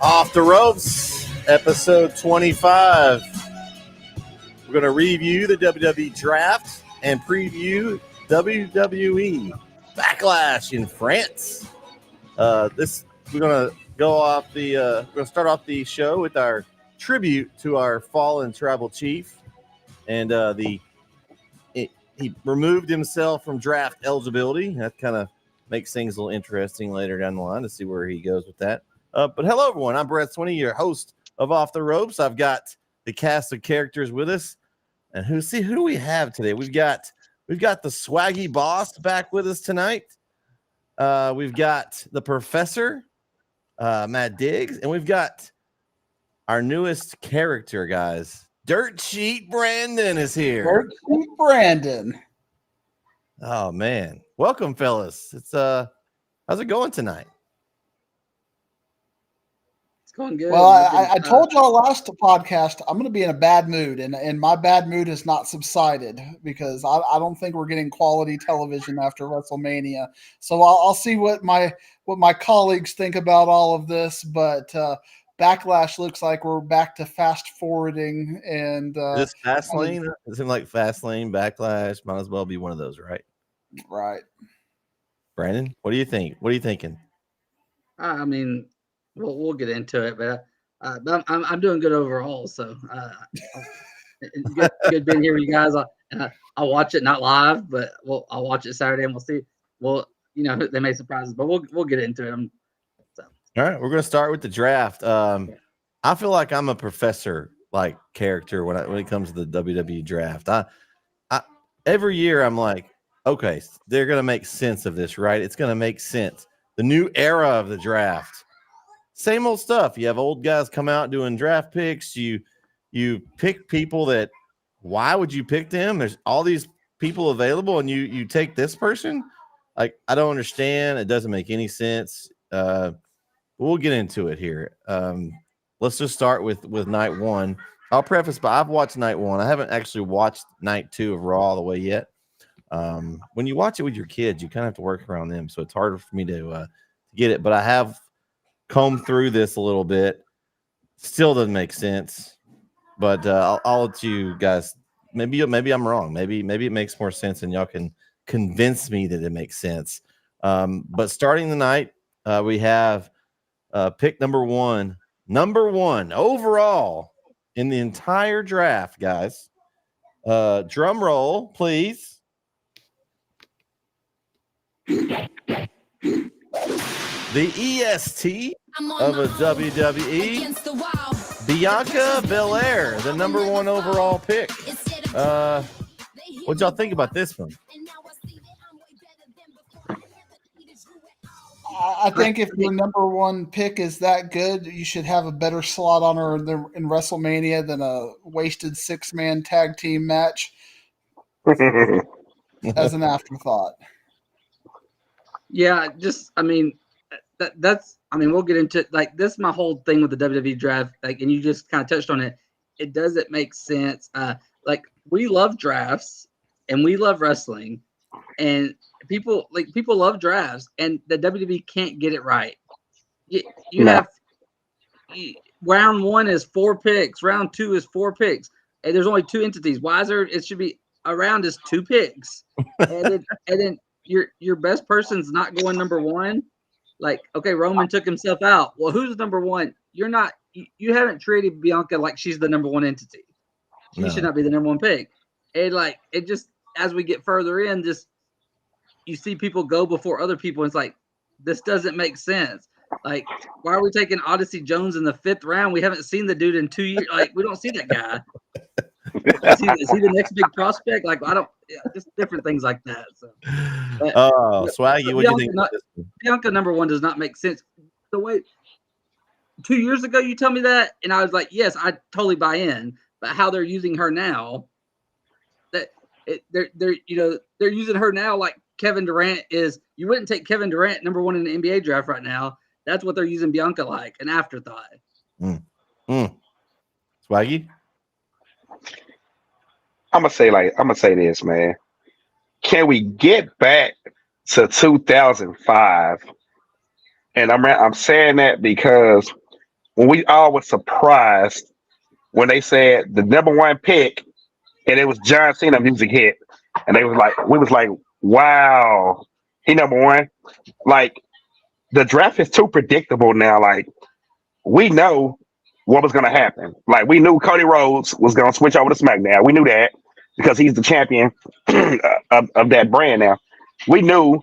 Off the Ropes, episode 25. We're going to review the WWE Draft and preview WWE Backlash in France. We're going to we're going to start off the show with our tribute to our fallen tribal chief, and he removed himself from draft eligibility. That kind of makes things a little interesting later down the line to see where he goes with that. But hello, everyone. I'm Brett Swinney, your host of Off the Ropes. I've got the cast of characters with us, and who do we have today? We've got the swaggy boss back with us tonight. We've got the professor, Matt Diggs, and we've got our newest character, guys. Dirt Sheet Brandon is here. Dirt Sheet Brandon. Oh man, welcome, fellas. It's how's it going tonight? Going good. Well, I told y'all last podcast I'm going to be in a bad mood, and my bad mood has not subsided because I don't think we're getting quality television after WrestleMania. So I'll see what my colleagues think about all of this, but Backlash looks like we're back to fast forwarding and this fast lane. It seems like fast lane Backlash might as well be one of those, right? Right. Brandon, what do you think? What are you thinking? I mean, we'll get into it, but I'm doing good overall. So it's good being here with you guys. I'll watch it not live, but I'll watch it Saturday and we'll see. Well, they may surprise us, but we'll get into it. All right, we're gonna start with the draft. I feel like I'm a professor like character when it comes to the WWE draft. I every year I'm like, okay, they're gonna make sense of this, right? It's gonna make sense. The new era of the draft. Same old stuff. You have old guys come out doing draft picks. You pick people that, why would you pick them? There's all these people available, and you take this person. Like, I don't understand. It doesn't make any sense. We'll get into it here. Let's just start with night one. I'll preface by I've watched night one. I haven't actually watched night two of Raw all the way yet. When you watch it with your kids, you kind of have to work around them, so it's harder for me to get it. But I have combed through this a little bit. Still doesn't make sense, but I'll let you guys. Maybe I'm wrong. Maybe it makes more sense, and y'all can convince me that it makes sense. But starting the night, we have pick number one overall in the entire draft, guys. Drum roll, please. The EST of a WWE, Bianca Belair, the number one overall pick. What y'all think about this one? I think if your number one pick is that good, you should have a better slot on her in WrestleMania than a wasted 6-man tag team match as an afterthought. Yeah, we'll get into it. Like, this is my whole thing with the WWE draft. Like, and you just kind of touched on it. It doesn't make sense. Like, we love drafts and we love wrestling, and people love drafts, and the WWE can't get it right. You have round one is 4 picks, round two is 4 picks, and there's only 2 entities. Why is there? It should be a round is 2 picks, and then your best person's not going number one. Like, okay, Roman took himself out. Well, who's number one? You're not. You haven't treated Bianca like she's the number one entity. She should not be the number one pick. And like, it just, as we get further in, just you see people go before other people. And it's like, this doesn't make sense. Like, why are we taking Odyssey Jones in the 5th round? We haven't seen the dude in 2 years. Like, we don't see that guy. Is he the next big prospect? Like, just different things like that. So, Swaggy, what do you think? Bianca number one does not make sense. The way 2 years ago you tell me that, and I was like, yes, I totally buy in. But how they're using her now, they're using her now like Kevin Durant is. You wouldn't take Kevin Durant number one in the NBA draft right now. That's what they're using Bianca like, an afterthought. Swaggy? I'm gonna say this, man. Can we get back to 2005? And I'm saying that because when we all were surprised when they said the number one pick and it was John Cena music hit, and we was like, wow, he number one. Like the draft is too predictable now. Like we know what was going to happen. Like we knew Cody Rhodes was going to switch over to SmackDown. We knew that because he's the champion of that brand now. We knew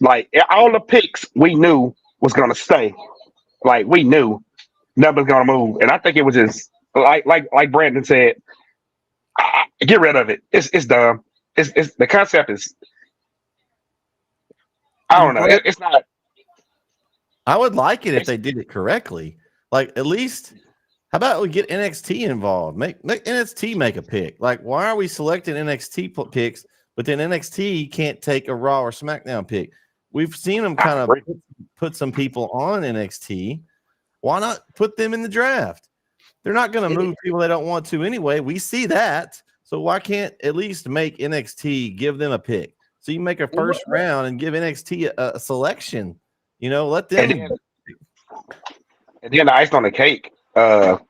like all the picks we knew was going to stay. Like we knew nothing's going to move, and I think it was just like Brandon said, get rid of it. It's dumb. It's the concept is. I don't know. It's not. I would like it if they did it correctly. Like at least, how about we get NXT involved? Make NXT make a pick. Like why are we selecting NXT picks, but then NXT can't take a Raw or SmackDown pick? We've seen them kind of put some people on NXT. Why not put them in the draft? They're not going to move people they don't want to anyway. We see that. So why can't at least make NXT give them a pick? So you make a first round and give NXT a selection. You know, let them. And then the ice on the cake, the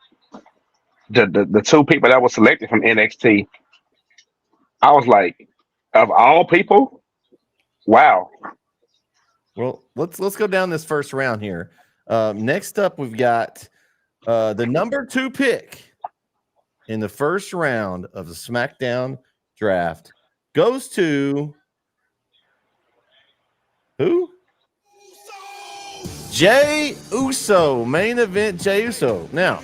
two people that were selected from NXT, I was like, of all people, wow. Well, let's go down this first round here. Next up, we've got the number 2 pick in the first round of the SmackDown draft goes to who? Jey Uso, main event Jey Uso. Now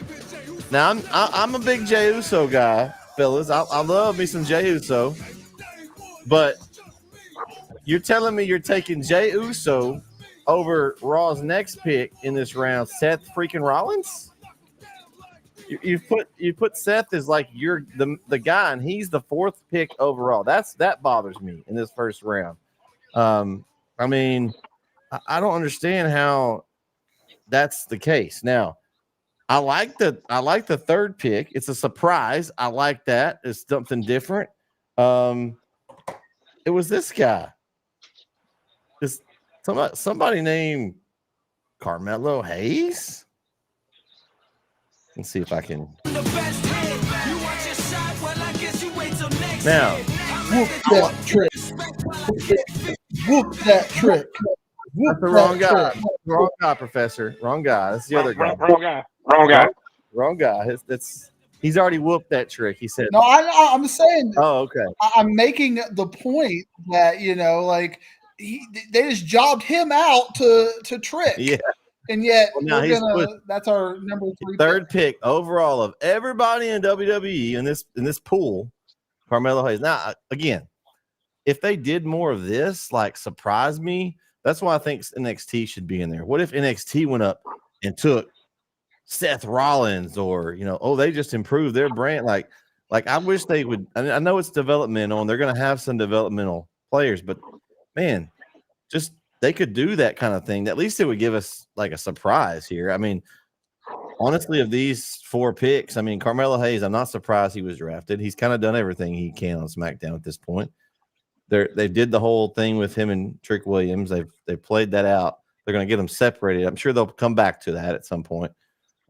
I'm a big Jey Uso guy, fellas. I love me some Jey Uso, but you're telling me you're taking Jey Uso over Raw's next pick in this round, Seth freaking Rollins? You put Seth as like you're the guy, and he's the 4th pick overall. That bothers me in this first round. I mean, I don't understand how that's the case. Now, I like the 3rd pick. It's a surprise. I like that. It's something different. It was this guy. It's somebody named Carmelo Hayes. Let's see if I can. Now, whoop that trick. Whoop that trick. That's the wrong guy. Wrong guy, Professor. Wrong guy. That's the other guy. Wrong guy. He's already whooped that trick. He said. No, I'm saying. Oh, okay. I'm making the point that like they just jobbed him out to trick. Yeah. And yet well, that's our number 3 third pick overall of everybody in WWE in this pool. Carmelo Hayes. Now, again, if they did more of this, like surprise me, that's why I think NXT should be in there. What if NXT went up and took Seth Rollins, or they just improved their brand? Like I wish they would. I know it's developmental and they're going to have some developmental players, but man, just they could do that kind of thing. At least it would give us like a surprise here. I mean, honestly, of these 4 picks, I mean, Carmelo Hayes, I'm not surprised he was drafted. He's kind of done everything he can on SmackDown at this point. They did the whole thing with him and Trick Williams. They've played that out. They're going to get them separated. I'm sure they'll come back to that at some point.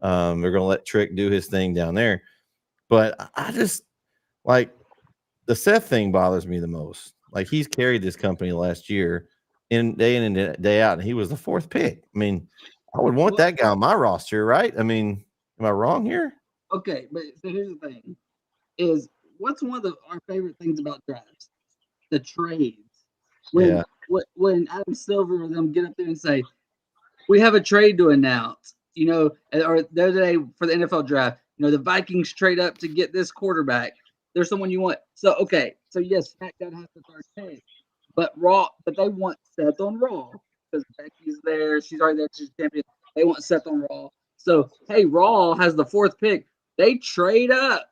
They're going to let Trick do his thing down there. But I just like the Seth thing bothers me the most. Like he's carried this company last year day in and day out, and he was the 4th pick. I mean, I would want that guy on my roster, right? I mean, am I wrong here? Okay, but so here's the thing: is what's one of our favorite things about drafts? The trades. When Adam Silver and them get up there and say, "We have a trade to announce," or the other day for the NFL draft, the Vikings trade up to get this quarterback. There's someone you want. So yes, SmackDown has the 3rd pick, but they want Seth on Raw because Becky's there. She's already there. She's champion. They want Seth on Raw. So hey, Raw has the 4th pick. They trade up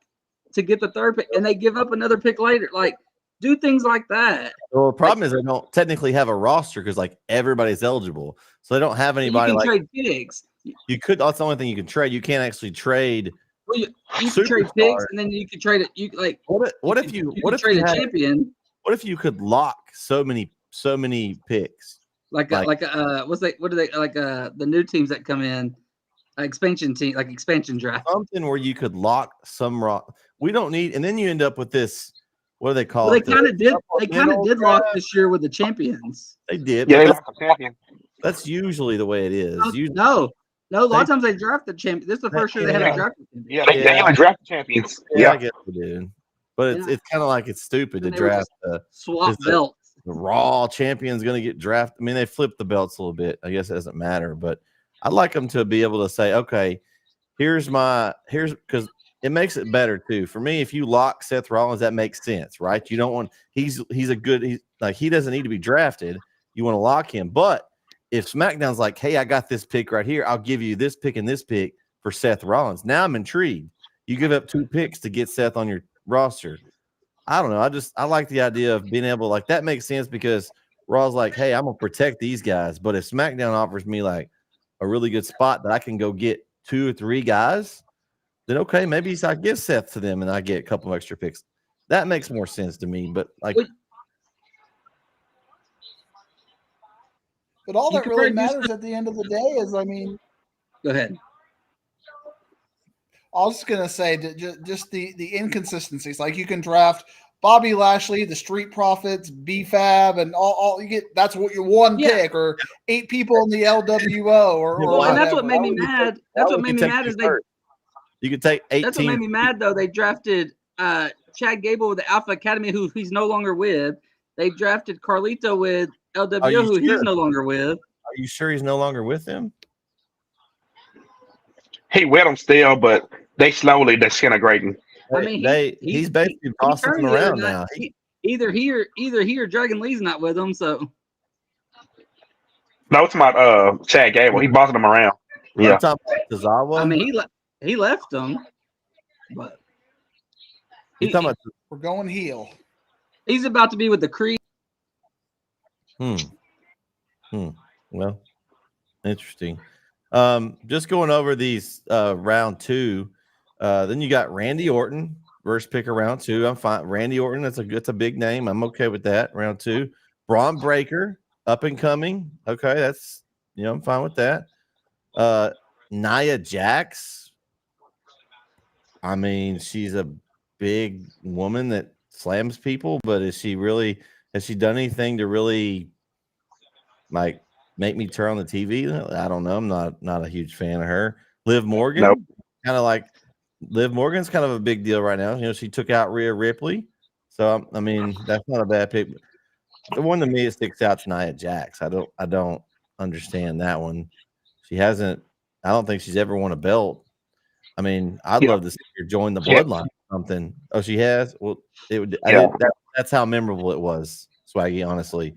to get the 3rd pick, and they give up another pick later. Like, do things like that. Well, the problem is they don't technically have a roster because like everybody's eligible, so they don't have anybody. You can trade picks. You could. That's the only thing you can trade. You can't actually trade. Well, you can trade picks, and then you can trade it. You like what if you trade a champion? What if you could lock so many picks? Like what's they? What do they like? The new teams that come in, expansion team, like expansion draft. Something where you could lock some rock. We don't need, and then you end up with this. What do they call Well, it? they kind of did. They kind of supplemental did lock draft? this year with the champions. They did. Yeah, But they that's, lost the champion. that's usually the way it is. Usually, No. A lot They- of times they draft the champion. This is the first year they yeah. haven't drafted the champion. Yeah, they even draft the champions. I Yeah. guess we do. But it's Yeah. it's kind of like it's stupid to And they were draft Swap Is the- belts. the Raw champion's going to get drafted. I mean, they flipped the belts a little bit. I guess it doesn't matter, but I'd like them to be able to say, okay, here's because it makes it better too. For me, if you lock Seth Rollins, that makes sense, right? You don't want he doesn't need to be drafted. You want to lock him. But if SmackDown's like, hey, I got this pick right here, I'll give you this pick and this pick for Seth Rollins. Now I'm intrigued. You give up 2 picks to get Seth on your roster. I don't know. I like the idea of being able, like, that makes sense because Raw's like, hey, I'm gonna protect these guys. But if SmackDown offers me like a really good spot that I can go get 2 or 3 guys, then okay, maybe I give Seth to them and I get a couple of extra picks. That makes more sense to me. But like, But all You that could really probably do matters at the end of the day is, I mean, Go ahead. I was going to say that just the inconsistencies. Like you can draft Bobby Lashley, the Street Profits, B-Fab, and all you get. That's what your one pick, or 8 people in the LWO, or Well, and that's what whatever. made me mad. That's what made me mad is you could take 18. That's what made me mad though. They drafted Chad Gable with the Alpha Academy, who he's no longer with. They drafted Carlito with LWO, who he's no longer with. Are you sure he's no longer with them? He with them still, but they slowly disintegrating. I mean, he's basically bossing them around now. Either he or Dragon Lee's not with him. So No, it's about Chad Gable. He bossing them around. Yeah. I'm talking about Tozawa. I mean, he left them, but You're talking about We're going heel. he's about to be with the Creed. Well, interesting. Just going over these round 2. Then you got Randy Orton, first pick of round 2. I'm fine. Randy Orton, that's a big name. I'm okay with that. Round 2. Braun Breaker, up and coming. Okay, that's I'm fine with that. Nia Jax. I mean, she's a big woman that slams people, but has she done anything to really like make me turn on the TV? I don't know. I'm not a huge fan of her. Liv Morgan, Nope. kind of like Liv Morgan's kind of a big deal right now. She took out Rhea Ripley, so I mean that's not a bad pick. The one to me that sticks out is Nia Jax. I don't understand that one. She hasn't. I don't think she's ever won a belt. I mean, I'd love to see her join the Bloodline or something. Oh, she has. Well, that's how memorable it was, Swaggy. Honestly,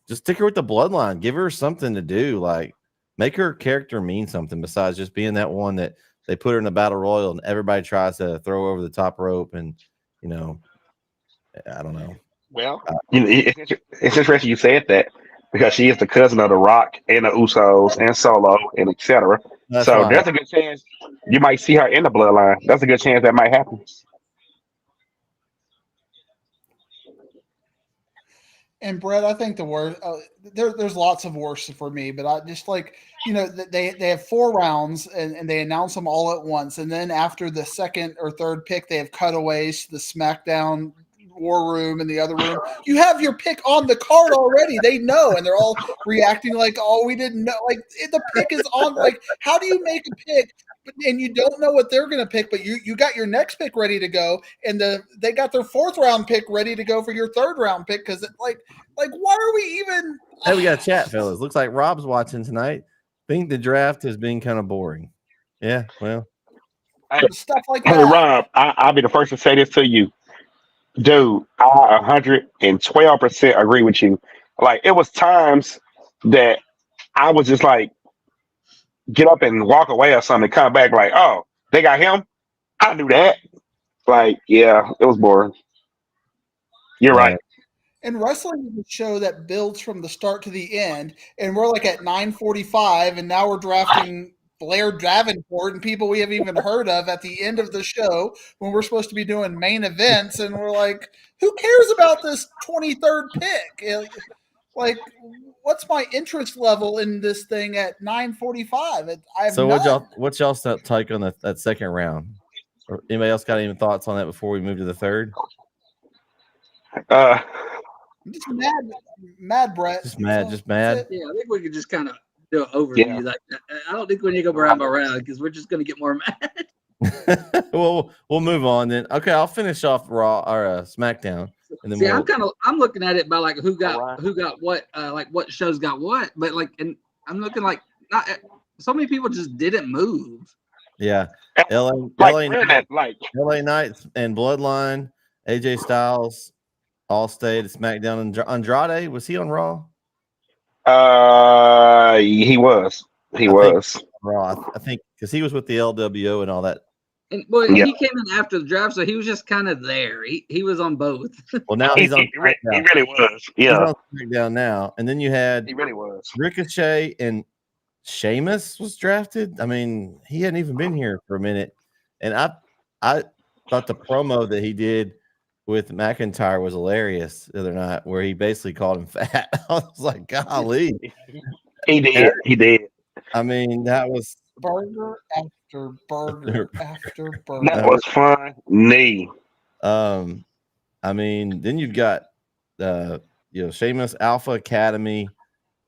just stick her with the Bloodline. Give her something to do. Like, make her character mean something besides just being that one that they put her in the battle royal and everybody tries to throw over the top rope. And I don't know. Well, it's interesting you said that because she is the cousin of The Rock and the Usos and Solo and etc. So there's a good chance you might see her in the Bloodline. That's a good chance that might happen. And Brett, I think the worst. There's lots of worst for me, but I just like they have 4 rounds and they announce them all at once, and then after the second or third pick, they have cutaways to the SmackDown War Room and the other room. You have your pick on the card already. They know, and they're all reacting like, "Oh, we didn't know." Like the pick is on. Like, how do you make a pick? And you don't know what they're going to pick, but you got your next pick ready to go, and they got their 4th round pick ready to go for your 3rd round pick because like why are we even? Hey, we got a chat, fellas. Looks like Rob's watching tonight. Think the draft has been kind of boring. Yeah, well, Stuff like Hey, that. Rob, I'll be the first to say this to you. Dude, I 112% agree with you. Like, it was times that I was just like, get up and walk away or something, come back like, oh, they got him? I knew that. Like, yeah, it was boring. You're right. And wrestling is a show that builds from the start to the end, and we're like at 9:45, and now we're drafting Blair Davenport and people we haven't even heard of at the end of the show when we're supposed to be doing main events, and we're like, who cares about this 23rd pick? Like, what's my interest level in this thing at 9:45? I have So none. what's y'all's take on that second round? Or anybody else got any thoughts on that before we move to the third? Uh, I'm just mad, Brett. Just mad, So, just mad. that's it. Yeah, I think we could just kind of do an overview. Yeah. Like, I don't think we need to go round by round because we're just going to get more mad. Well, we'll move on then. Okay, I'll finish off Raw or SmackDown, and then See, we'll. I'm looking at it by like who got Alright. what, like what shows got what, but like, and I'm looking like not so many people just didn't move. Yeah, LA, like, LA, really, like, LA Knights and Bloodline, AJ Styles all stayed at SmackDown. Andrade, was he on Raw? he was. He I think was. Raw. I think because he was with the LWO and all that. And well, Yeah. he came in after the draft, so he was just kind of there. He was on both. Well, now He, he's on he SmackDown. really was. He's Yeah, on SmackDown now, and then you had he really was. Ricochet and Sheamus was drafted. I mean, he hadn't even been here for a minute, and I thought the promo that he did with McIntyre was hilarious the other night, where he basically called him fat. I was like, golly. He did. He did. I mean, that was Burger after burger after That burger. was funny. I mean, then you've got Sheamus, Alpha Academy,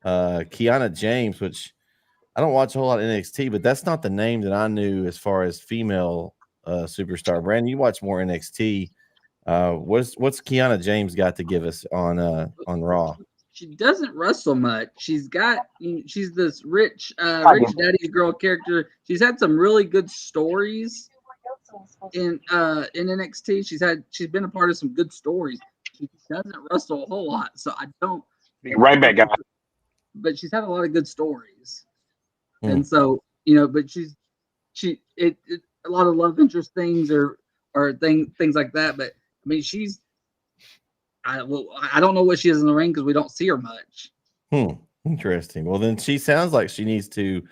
Kiana James, which I don't watch a whole lot of NXT, but that's not the name that I knew as far as female superstar. Brandon, you watch more NXT. What's Kiana James got to give us on Raw? She doesn't wrestle much. She's this rich daddy's girl character. She's had some really good stories in NXT. She's been a part of some good stories. She doesn't wrestle a whole lot, so I don't. Right back, guy. But she's had a lot of good stories, Hmm. and so but a lot of love interest things or things like that. But I mean, I don't know what she is in the ring because we don't see her much. Interesting. Well, then she sounds like she needs to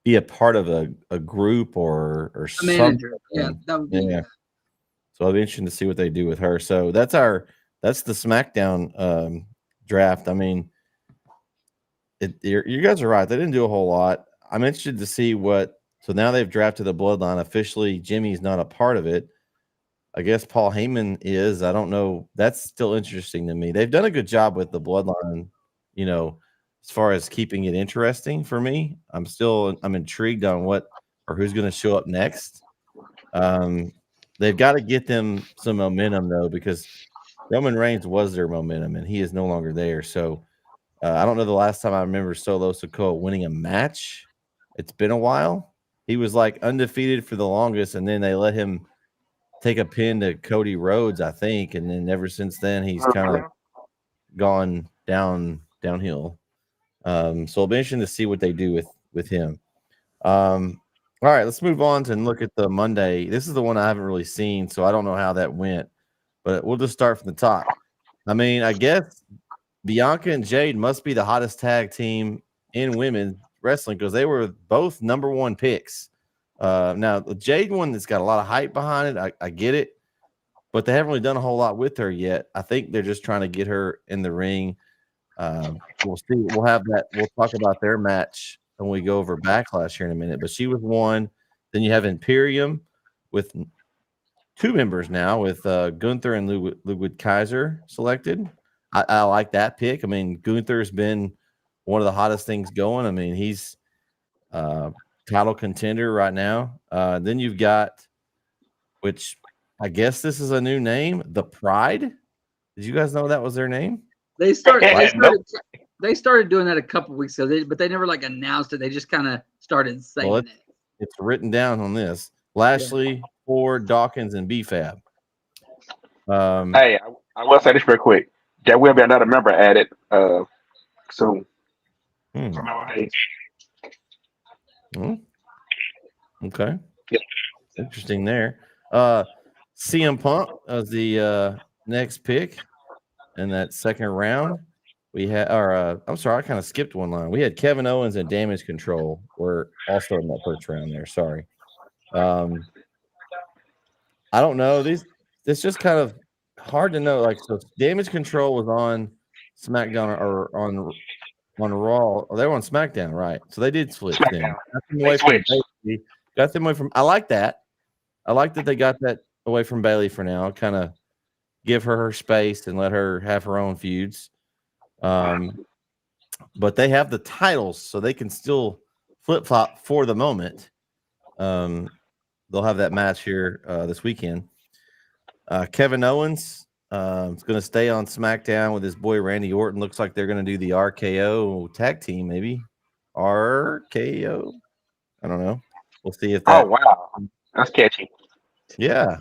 be a part of a group or A manager. Yeah, something. that would be. Yeah. So I'll be interested to see what they do with her. So that's the SmackDown draft. I mean, you guys are right. They didn't do a whole lot. I'm interested to see what. So now they've drafted the Bloodline officially. Jimmy's not a part of it. I guess Paul Heyman is. I don't know. That's still interesting to me. They've done a good job with the Bloodline, as far as keeping it interesting for me. I'm intrigued on what or who's going to show up next. They've got to get them some momentum though, because Roman Reigns was their momentum and he is no longer there. So I don't know the last time I remember Solo Sikoa winning a match. It's been a while. He was like undefeated for the longest, and then they let him take a pin to Cody Rhodes, I think, and then ever since then he's kind of gone downhill. So it'll be interesting to see what they do with him. All right, let's move on and look at the Monday. This is the one I haven't really seen, so I don't know how that went, but we'll just start from the top. I mean, I guess Bianca and Jade must be the hottest tag team in women's wrestling because they were both number one picks. Now, the Jade one that's got a lot of hype behind it, I get it, but they haven't really done a whole lot with her yet. I think they're just trying to get her in the ring. We'll see. We'll have that. We'll talk about their match when we go over Backlash here in a minute. But she was one. Then you have Imperium with two members now with Gunther and Ludwig Kaiser selected. I like that pick. I mean, Gunther's been one of the hottest things going. I mean, he's title contender right now. Then you've got, which I guess this is a new name, The Pride. Did you guys know that was their name? They started doing that a couple weeks ago, but they never like announced it. They just kind of started saying it. It's written down on this. Lashley, Ford, Dawkins, and BFAB. Hey, I will say this real quick. There will be another member added soon. Okay. Yep. Interesting there. CM Punk as the next pick in that second round. We had, I'm sorry, I kind of skipped one line. We had Kevin Owens and Damage Control were also in that first round there. Sorry. I don't know. It's just kind of hard to know. Like, so Damage Control was on SmackDown or on on Raw. Oh, they were on SmackDown, right? So they did switch then. SmackDown. Got them They away from switched. Bayley. Got them away from. I like that. I like that they got that away from Bayley for now. Kind of give her space and let her have her own feuds. But they have the titles, so they can still flip flop for the moment. They'll have that match here this weekend. Kevin Owens is going to stay on SmackDown with his boy Randy Orton. Looks like they're going to do the RKO tag team, maybe RKO. I don't know. We'll see if that. Oh wow, that's catchy. Yeah,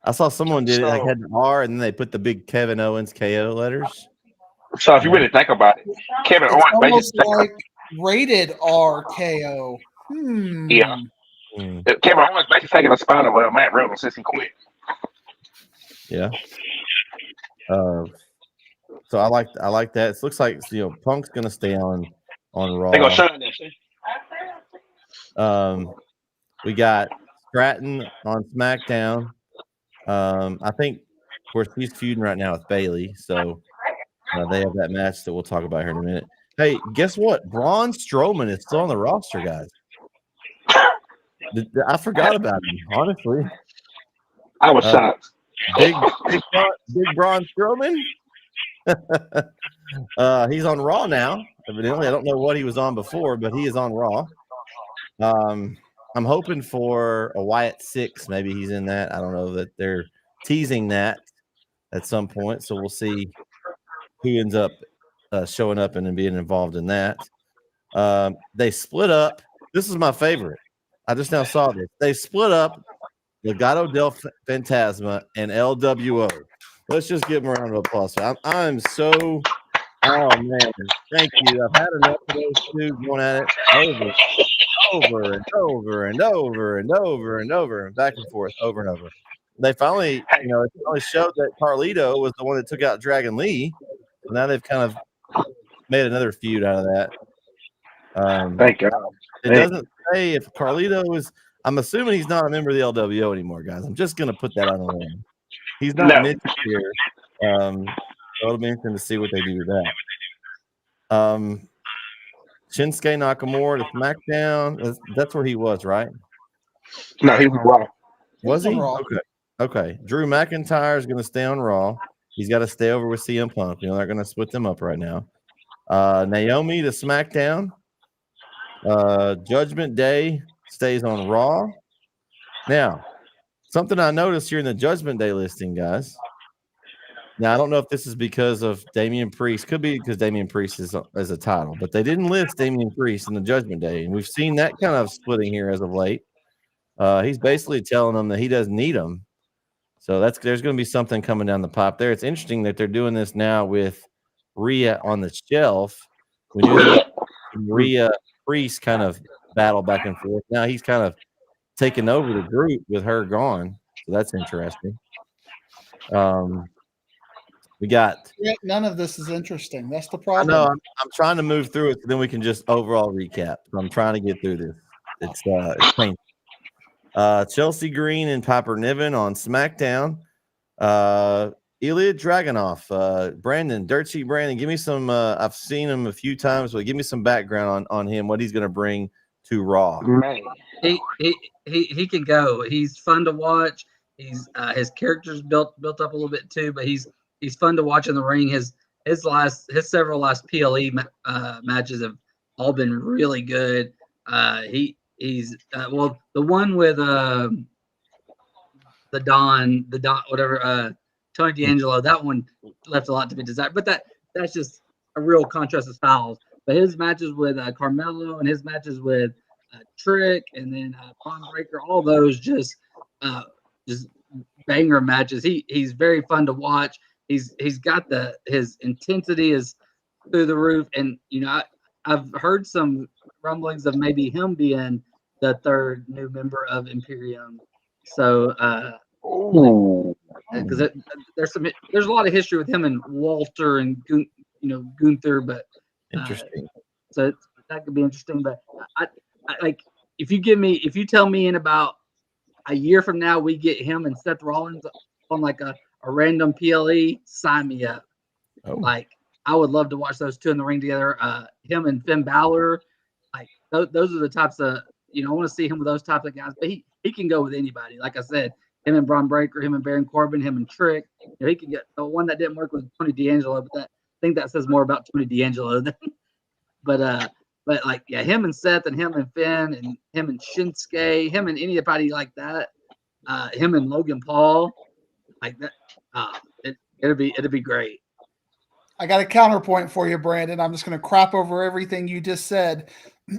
I saw someone did it. Like So- had an R, and then they put the big Kevin Owens KO letters. So if you really think about it, Kevin It's Owens almost basically like rated RKO. Yeah. Kevin Owens basically taking a spot of Matt Riddle since he quit. Yeah. So I like that. It looks like Punk's gonna stay on Raw. They gonna show that shit. We got Stratton on SmackDown. I think, of course, he's feuding right now with Bayley, so they have that match that we'll talk about here in a minute. Hey, guess what? Braun Strowman is still on the roster, guys. I forgot about him, honestly. I was shocked. Big Braun Strowman. He's on Raw now. Evidently, I don't know what he was on before, but he is on Raw. I'm hoping for a Wyatt 6. Maybe he's in that. I don't know, that they're teasing that at some point. So we'll see who ends up showing up and being involved in that. They split up. This is my favorite. I just now saw this. They split up Legado del Fantasma and LWO. Let's just give them a round of applause. I'm so. Oh man, thank you. I've had enough of those two going at it over and over and over and over and over and back and forth, over and over. They finally, it finally showed that Carlito was the one that took out Dragon Lee. So now they've kind of made another feud out of that. Thank God. It doesn't say if Carlito is. I'm assuming he's not a member of the LWO anymore, guys. I'm just going to put that on the line. He's not mid here. So it'll be interesting to see what they do with that. Shinsuke Nakamura to SmackDown. That's where he was, right? No, he was Raw. Was he? Raw. Okay. Drew McIntyre is going to stay on Raw. He's got to stay over with CM Punk. They're going to split them up right now. Naomi to SmackDown. Judgment Day stays on Raw. Now, something I noticed here in the Judgment Day listing, guys. Now, I don't know if this is because of Damian Priest. Could be because Damian Priest is a title, but they didn't list Damian Priest in the Judgment Day, and we've seen that kind of splitting here as of late. He's basically telling them that he doesn't need them. So there's going to be something coming down the pipe there. It's interesting that they're doing this now with Rhea on the shelf. We knew that Rhea Priest kind of battle back and forth. Now he's kind of taking over the group with her gone. So that's interesting. We got. None of this is interesting. That's the I problem. know. I'm trying to move through it, so then we can just overall recap. So I'm trying to get through this. It's painful. Chelsea Green and Piper Niven on SmackDown. Ilya Dragunov, Brandon, Dirt Sheet Brandon. Give me some. I've seen him a few times, but give me some background on him. What he's going to bring to Raw. Man. He can go. He's fun to watch. He's his character's built up a little bit too, but he's fun to watch in the ring. His several last PLE matches have all been really good. He's the one with the Don whatever Tony D'Angelo, that one left a lot to be desired, but that's just a real contrast of styles. But his matches with Carmelo and his matches with Trick and then Bron Breakker, all those just banger matches. He's very fun to watch. He's got his intensity is through the roof, and I've heard some rumblings of maybe him being the third new member of Imperium. So because there's a lot of history with him and Walter and Gunther, but Interesting. So that could be interesting. But I like if you tell me in about a year from now we get him and Seth Rollins on like a random PLE, sign me up. Oh. Like I would love to watch those two in the ring together. Him and Finn Balor, like those are the types of I want to see him with those types of guys. But he can go with anybody. Like I said, him and Braun Breaker, him and Baron Corbin, him and Trick. He can get the one that didn't work with Tony D'Angelo, but I think that says more about Tony D'Angelo than. But like him and Seth and him and Finn and him and Shinsuke, him and anybody like that, him and Logan Paul, like that. It'll be great. I got a counterpoint for you, Brandon. I'm just going to crap over everything you just said.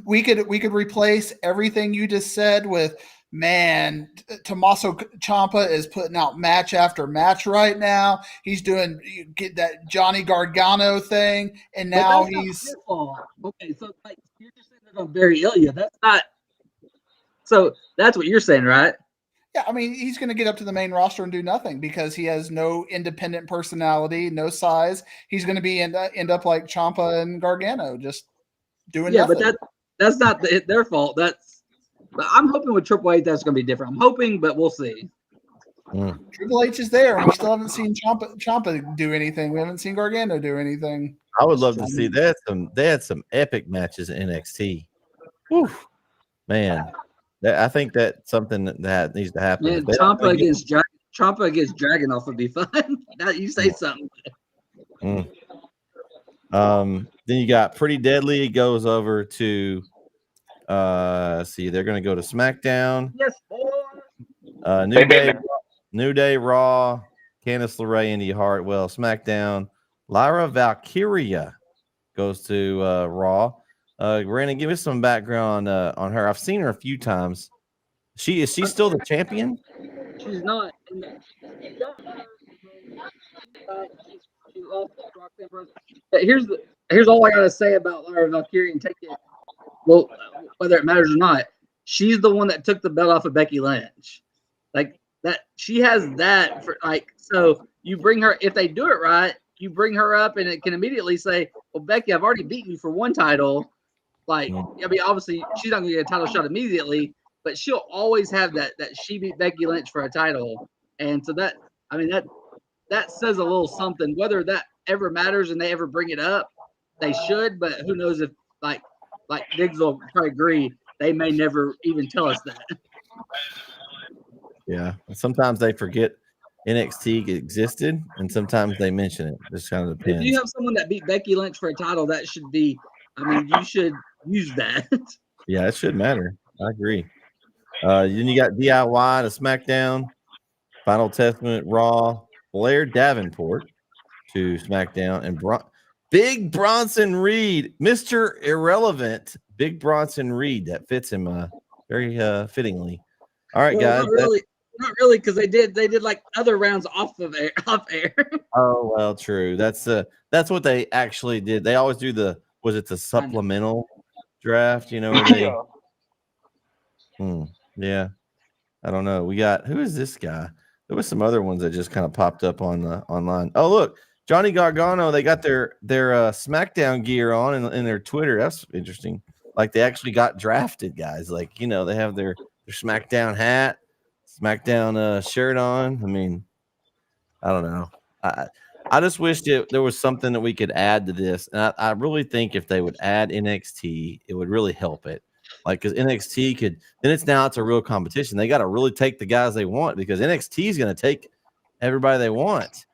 We could replace everything you just said with, man, Tommaso Ciampa is putting out match after match right now. He's doing get that Johnny Gargano thing, and now he's okay. So like you're just saying they're going to bury Ilya. That's not. So that's what you're saying, right? Yeah, I mean, he's going to get up to the main roster and do nothing because he has no independent personality, no size. He's going to be end up like Ciampa and Gargano, just doing nothing. But that's not their fault. But I'm hoping with Triple H that's going to be different. I'm hoping, but we'll see. Triple H is there, and we still haven't seen Ciampa do anything. We haven't seen Gargano do anything. I would love to see that. They had some epic matches in NXT. Whew, man. I think that's something that needs to happen. Man, Ciampa against Dragunov would be fun. Now you say something. Then you got Pretty Deadly goes over to see, they're going to go to SmackDown. Yes, boy. New Day, Raw, Candice LeRae, Indy Hartwell, SmackDown. Lyra Valkyria goes to Raw. Brandon, give us some background on her. I've seen her a few times. Is she still the champion? She's not. Here's all I gotta say about Lyra Valkyria, and take it. Well, whether it matters or not, she's the one that took the belt off of Becky Lynch. Like that, she has that for so you bring her if they do it right. You bring her up, and it can immediately say, "Well, Becky, I've already beaten you for one title." Like, I mean, obviously, she's not going to get a title shot immediately, but she'll always have that she beat Becky Lynch for a title. And so that says a little something. Whether that ever matters and they ever bring it up, they should. But who knows if, like Diggs will probably agree, they may never even tell us that. Yeah. Sometimes they forget NXT existed, and sometimes they mention it. This kind of depends. If you have someone that beat Becky Lynch for a title, that should be, you should use that. Yeah, it should matter. I agree. Then you got DIY to SmackDown, Final Testament Raw, Blair Davenport to SmackDown, and Big Bronson Reed, Mr. Irrelevant, Big Bronson Reed. That fits him very fittingly. All right, guys. Not really, because they did like other rounds off air. Oh well, true. That's what they actually did. They always do the supplemental draft, where they yeah. I don't know. We got who is this guy? There was some other ones that just kind of popped up on online. Oh, look, Johnny Gargano, they got their SmackDown gear on in their Twitter. That's interesting. Like they actually got drafted, guys. Like, they have their SmackDown hat, SmackDown shirt on. I mean, I don't know. I just wish there was something that we could add to this. And I really think if they would add NXT, it would really help it. Like, because NXT could, then it's a real competition. They got to really take the guys they want, because NXT is going to take everybody they want.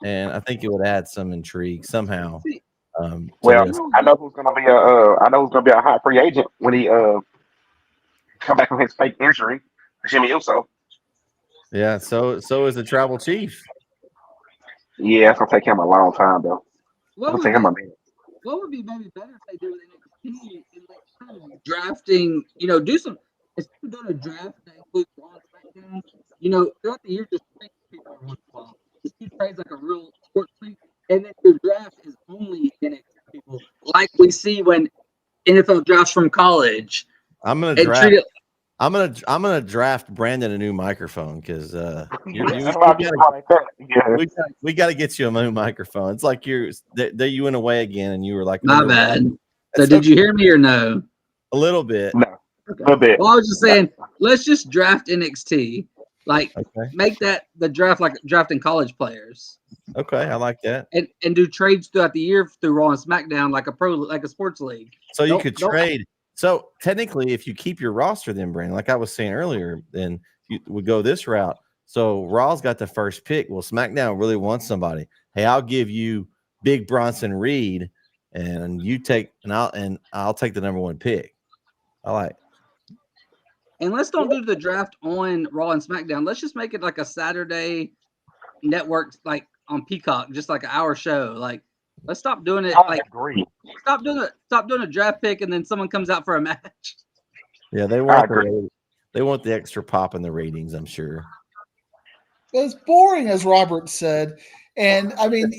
And I think it would add some intrigue somehow. Well, I know who's going to be a hot free agent when he come back from his fake injury, Jimmy Uso. Yeah, so is the tribal chief. Yeah, it's gonna take him a long time though. What would be maybe better if they do with NXT in kind of drafting? Do some instead of doing a draft that includes Raw and SmackDown. Throughout the year, just trade people every once in a while. Just do trades like a real sports league, and then your draft is only NXT people, like we see when NFL drafts from college. I'm gonna draft. I'm gonna draft Brandon a new microphone, because we got to get you a new microphone. It's like you went away again, and you were like, my bad. So did you hear me or no? A little bit. No, a little bit. Well, I was just saying, let's just draft NXT. Like, make that the draft like drafting college players. Okay, I like that. and do trades throughout the year through Raw and SmackDown like a sports league. So you Don't- could don't- trade. So technically, if you keep your roster, then Brandon, like I was saying earlier, then you would go this route. So Raw's got the first pick. Well, SmackDown really wants somebody. Hey, I'll give you Big Bronson Reed, and you take, and I'll take the number 1 pick. I like. And let's don't do the draft on Raw and SmackDown. Let's just make it like a Saturday network, like on Peacock, just like an hour show. Like, let's stop doing it. I Like, agree. stop doing a draft pick, and then someone comes out for a match. Yeah, they I want agree. they want the extra pop in the ratings, I'm sure. It's boring, as Robert said. And I mean,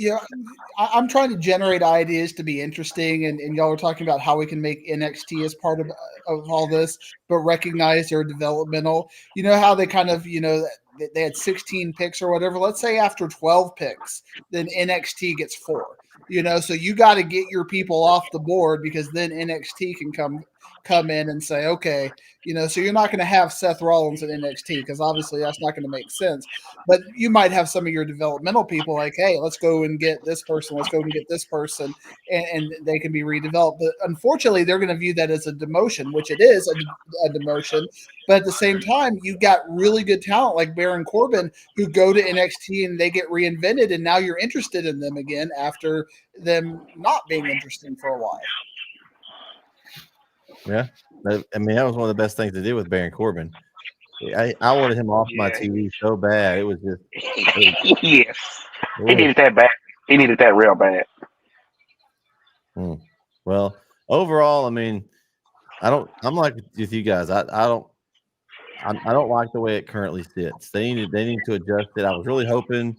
I'm trying to generate ideas to be interesting, and y'all were talking about how we can make NXT as part of all this, but recognize they're developmental. You know how they kind of, they had 16 picks or whatever. Let's say after 12 picks, then NXT gets 4. So you got to get your people off the board, because then NXT can come in and say, okay, so you're not going to have Seth Rollins in NXT, because obviously that's not going to make sense. But you might have some of your developmental people like, hey, let's go and get this person. Let's go and get this person, and they can be redeveloped. But unfortunately, they're going to view that as a demotion, which it is a demotion. But at the same time, you've got really good talent like Baron Corbin who go to NXT and they get reinvented, and now you're interested in them again after them not being interesting for a while. Yeah, I mean, that was one of the best things to do with Baron Corbin. I wanted him off my TV so bad. It was just Yes. He needed that bad. He needed that real bad. Well, overall, I mean, I'm like with you guys. I don't like the way it currently sits. They need to adjust it. I was really hoping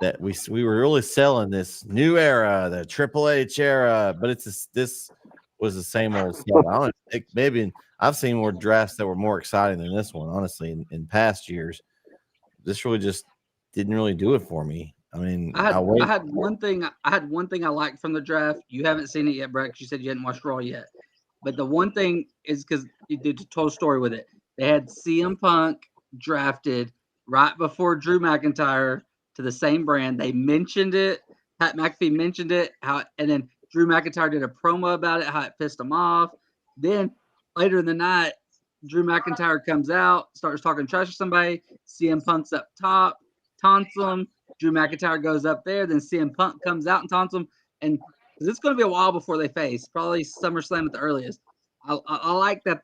that we were really selling this new era, the Triple H era, but this was the same old stuff. I don't think maybe I've seen more drafts that were more exciting than this one, honestly, in past years. This really just didn't really do it for me. I mean, I had one thing I liked from the draft. You haven't seen it yet, Brett, because you said you hadn't watched Raw yet. But the one thing is because you did a total story with it. They had CM Punk drafted right before Drew McIntyre to the same brand. They mentioned it. Pat McAfee mentioned it. And then Drew McIntyre did a promo about it, how it pissed him off. Then later in the night, Drew McIntyre comes out, starts talking trash to somebody. CM Punk's up top, taunts him. Drew McIntyre goes up there. Then CM Punk comes out and taunts him. And it's going to be a while before they face, probably SummerSlam at the earliest. I like that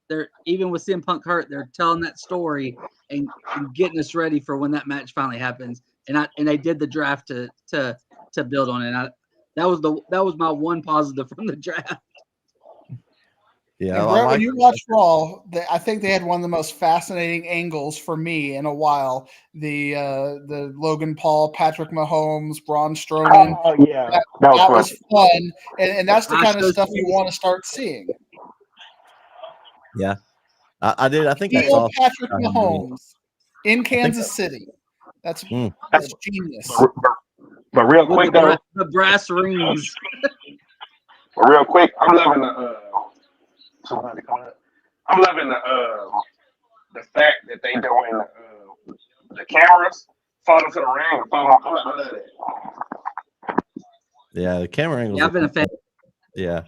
they're even with CM Punk hurt, they're telling that story and getting us ready for when that match finally happens. And they did the draft to build on it. That was my one positive from the draft. Yeah, and Brett, when you watch Raw, I think they had one of the most fascinating angles for me in a while. The Logan Paul, Patrick Mahomes, Braun Strowman. Oh yeah, that was fun, and that's the kind of stuff you want to start seeing. Yeah, I did. I think I saw Patrick Mahomes in Kansas City. That's genius. But real quick though, the brass rings. But real quick, I'm loving the fact that they doing the cameras fall into the ring. I love that. Yeah, the camera angles. Yeah, I've been a fan. Yeah.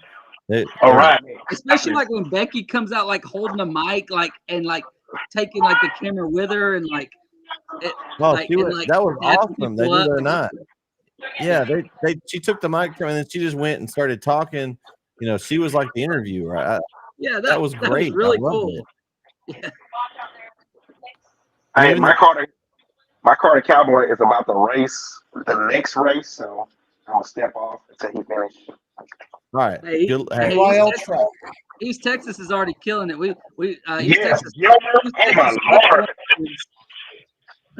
All right. Especially like when Becky comes out, like holding a mic, and taking like the camera with her, and like. That was awesome. They do that or not. Yeah, she took the mic and then she just went and started talking. She was like the interviewer. That was great. Was really cool. Yeah. Hey, my Carter Cowboy is about to race the next race, so I'm gonna step off until he finishes. All right. East Texas is already killing it. East Texas. Gilbert, oh my Lord.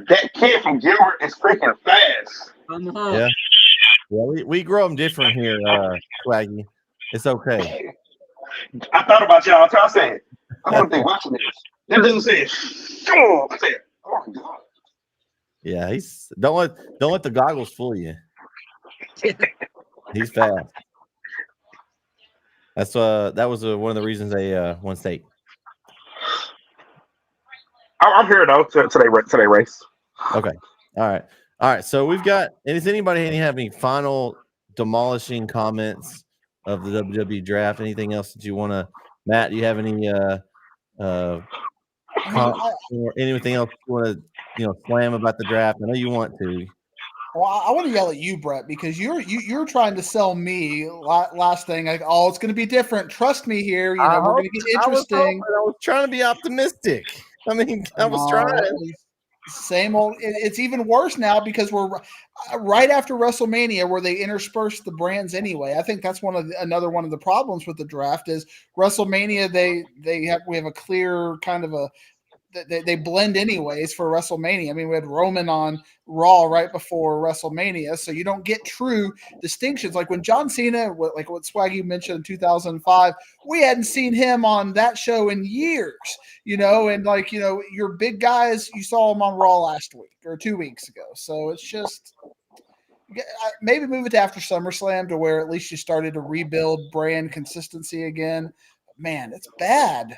That kid from Gilbert is freaking fast. Yeah. We grow them different here, Swaggy. It's okay. I thought about y'all. I said, I don't think watching this. That dude said, "Sure." I said, "Oh my God." Yeah, don't let the goggles fool you. He's fast. That was one of the reasons they won state. I'm here though today race. Okay. All right. All right, so we've got. Does anybody have any final demolishing comments of the WWE draft? Anything else that you want to, Matt? Do you have any I mean, or anything else you want to slam about the draft? I know you want to. well, I want to yell at you, Brett, because you're trying to sell me last thing like, oh, it's going to be different. Trust me here. We're going to get interesting. I was trying to be optimistic. I mean, I was trying. Same old. It's even worse now because we're right after WrestleMania, where they intersperse the brands anyway. I think that's another one of the problems with the draft is WrestleMania. We have a clear kind of they blend anyways for WrestleMania. I mean, we had Roman on Raw right before WrestleMania, so you don't get true distinctions. Like when John Cena, like what Swaggy mentioned in 2005, we hadn't seen him on that show in years, and your big guys, you saw him on Raw last week or 2 weeks ago. So it's just maybe move it to after SummerSlam to where at least you started to rebuild brand consistency again. Man, it's bad.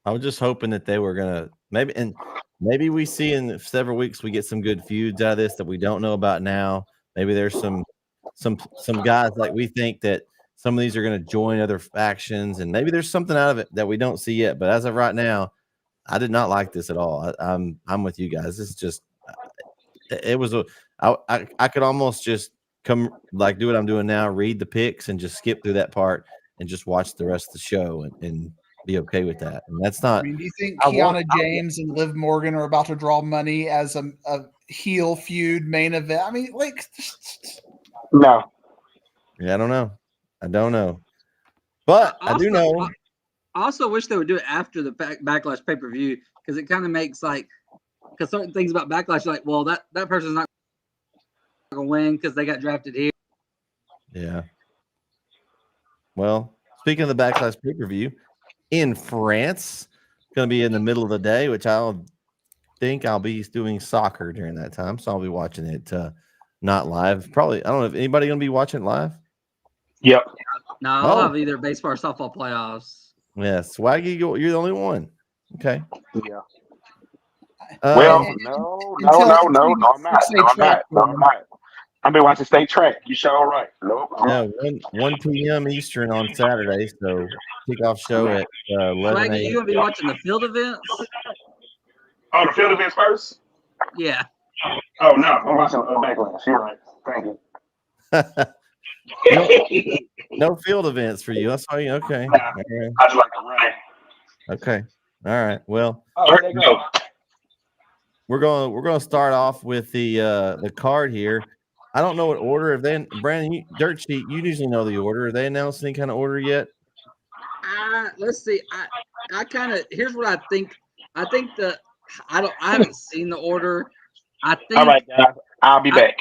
I was just hoping that they were gonna maybe we see in several weeks we get some good feuds out of this that we don't know about now. Maybe there's some guys like we think that some of these are going to join other factions, and maybe there's something out of it that we don't see yet. But as of right now, I did not like this at all. I'm with you guys. It's just I could almost just come like do what I'm doing now, read the picks and just skip through that part and just watch the rest of the show and be okay with that. And that's not. I mean, do you think Kiana James and Liv Morgan are about to draw money as a heel feud main event? I mean, like, no. Yeah, I don't know. But I do know. I also wish they would do it after the Backlash pay per view because it kind of makes because certain things about Backlash, like, well, that person's not going to win because they got drafted here. Yeah. Well, speaking of the Backlash pay per view. In France, going to be in the middle of the day, which I'll think I'll be doing soccer during that time, so I'll be watching it not live. Probably, I don't know if anybody going to be watching it live. Yep. No, I'll have either baseball or softball playoffs. Yeah, Swaggy, you're the only one. Okay. Yeah. Well, no, I'm not. I've been watching State Track. You sure right? Nope. Yeah, 1 p.m. Eastern on Saturday, so kickoff show at 11 a.m. You gonna be watching the field events? Oh, the field events first? Yeah. Oh no, I'm watching Backlash. You're right. Thank you. No field events for you. That's why. Okay. Nah, I just like to run. Okay. All right. Well, there you go. We're going to start off with the card here. I don't know what order. If they, Brandon, Dirt Sheet, you usually know the order. Are they announced any kind of order yet? Let's see. I kind of here's what I think. I think I haven't seen the order. I think. All right, guys. I'll be back.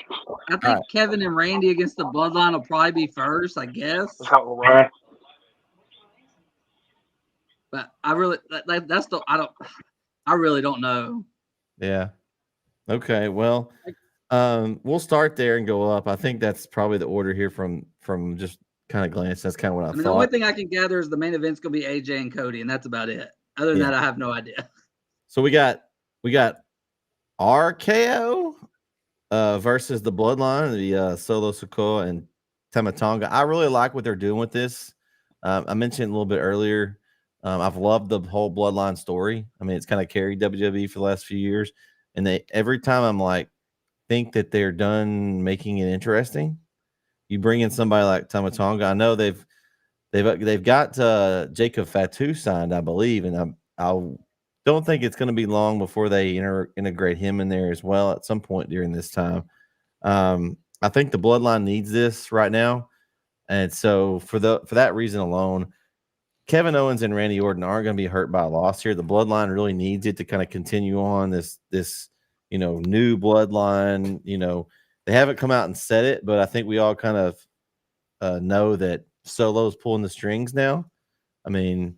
I think Kevin and Randy against the Bloodline will probably be first. I guess. Right. But I really that's the I really don't know. Yeah. Okay. Well. We'll start there and go up. I think that's probably the order here from just kind of glance. That's kind of what I thought. The only thing I can gather is the main event's going to be AJ and Cody, and that's about it. Other than that, I have no idea. So we got RKO versus the Bloodline, the Solo Sikoa and Tama Tonga. I really like what they're doing with this. I mentioned a little bit earlier. I've loved the whole Bloodline story. I mean, it's kind of carried WWE for the last few years, and every time I'm like, think that they're done making it interesting. You bring in somebody like Tama Tonga. I know they've got Jacob Fatu signed, I believe, and I don't think it's going to be long before they integrate him in there as well at some point during this time. I think the Bloodline needs this right now, and so for that reason alone, Kevin Owens and Randy Orton aren't going to be hurt by a loss here. The Bloodline really needs it to kind of continue on this new Bloodline. They haven't come out and said it, but I think we all kind of know that Solo's pulling the strings now. I mean,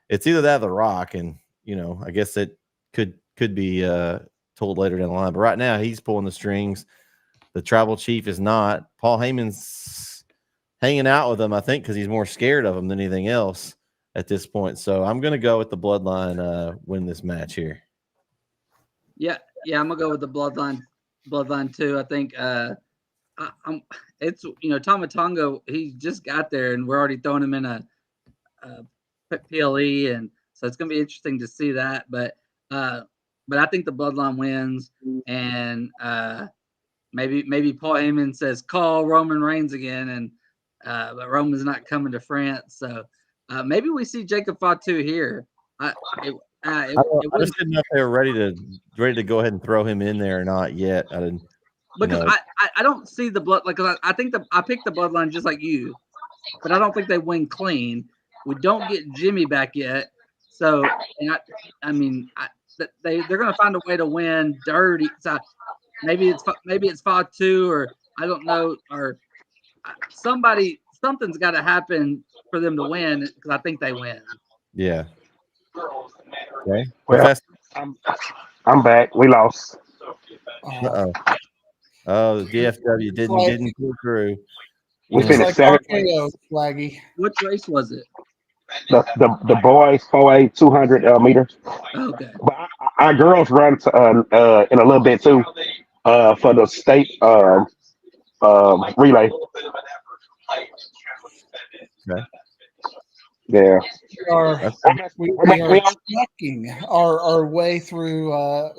it's either that or The Rock, and I guess it could be told later down the line. But right now, he's pulling the strings. The Tribal Chief is not. Paul Heyman's hanging out with him, I think, because he's more scared of him than anything else at this point. So I'm going to go with the Bloodline win this match here. Yeah, I'm gonna go with the Bloodline Bloodline too. I think it's Tama Tonga. He just got there, and we're already throwing him in a PLE, and so it's going to be interesting to see that. But I think the Bloodline wins, and maybe Paul Heyman says call Roman Reigns again, and but Roman's not coming to France, so maybe we see Jacob Fatu here. I just didn't know if they were ready to go ahead and throw him in there or not yet. I didn't because I don't see the blood I think I picked the Bloodline just like you, but I don't think they win clean. We don't get Jimmy back yet, so and they're going to find a way to win dirty. So maybe it's Fatu or I don't know, or something's got to happen for them to win because I think they win. Yeah. Okay. Well, I'm back. We lost. Uh-oh. Oh, the DFW didn't pull through. We finished seventh. Swaggy. Which race was it? The boys 4A 200 meters. Okay. But our girls run in a little bit too for the state relay. Okay. Yeah. We are checking our way through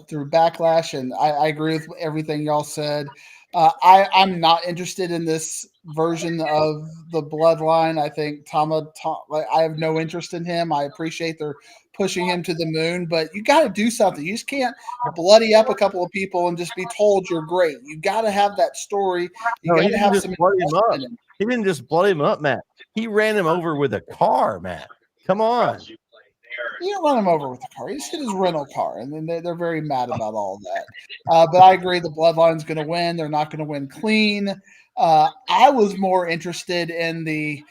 Backlash, and I agree with everything y'all said. I'm not interested in this version of the Bloodline. I think I have no interest in him. I appreciate they're pushing him to the moon, but you got to do something. You just can't bloody up a couple of people and just be told you're great. You got to have that story. You got to have some. He didn't just bloody him up, Matt. He ran him over with a car, Matt. Come on. You don't run him over with the car. He just hit his rental car, and then they're very mad about all that. But I agree, the Bloodline's going to win. They're not going to win clean. I was more interested in the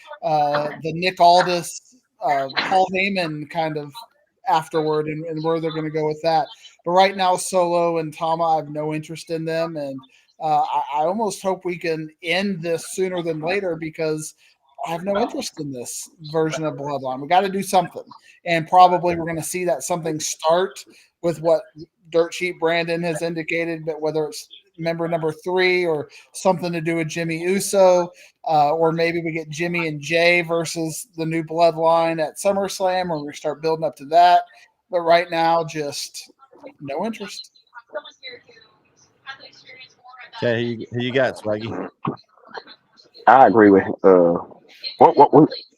Nick Aldis, Paul Heyman kind of afterward, and where they're going to go with that. But right now, Solo and Tama, I have no interest in them, and I almost hope we can end this sooner than later because I have no interest in this version of Bloodline. We got to do something. And probably we're going to see that something start with what Dirt Sheet Brandon has indicated, but whether it's member number 3 or something to do with Jimmy Uso, or maybe we get Jimmy and Jay versus the new Bloodline at SummerSlam, or we start building up to that. But right now, just no interest. Okay, who you got, Swaggy? I agree with what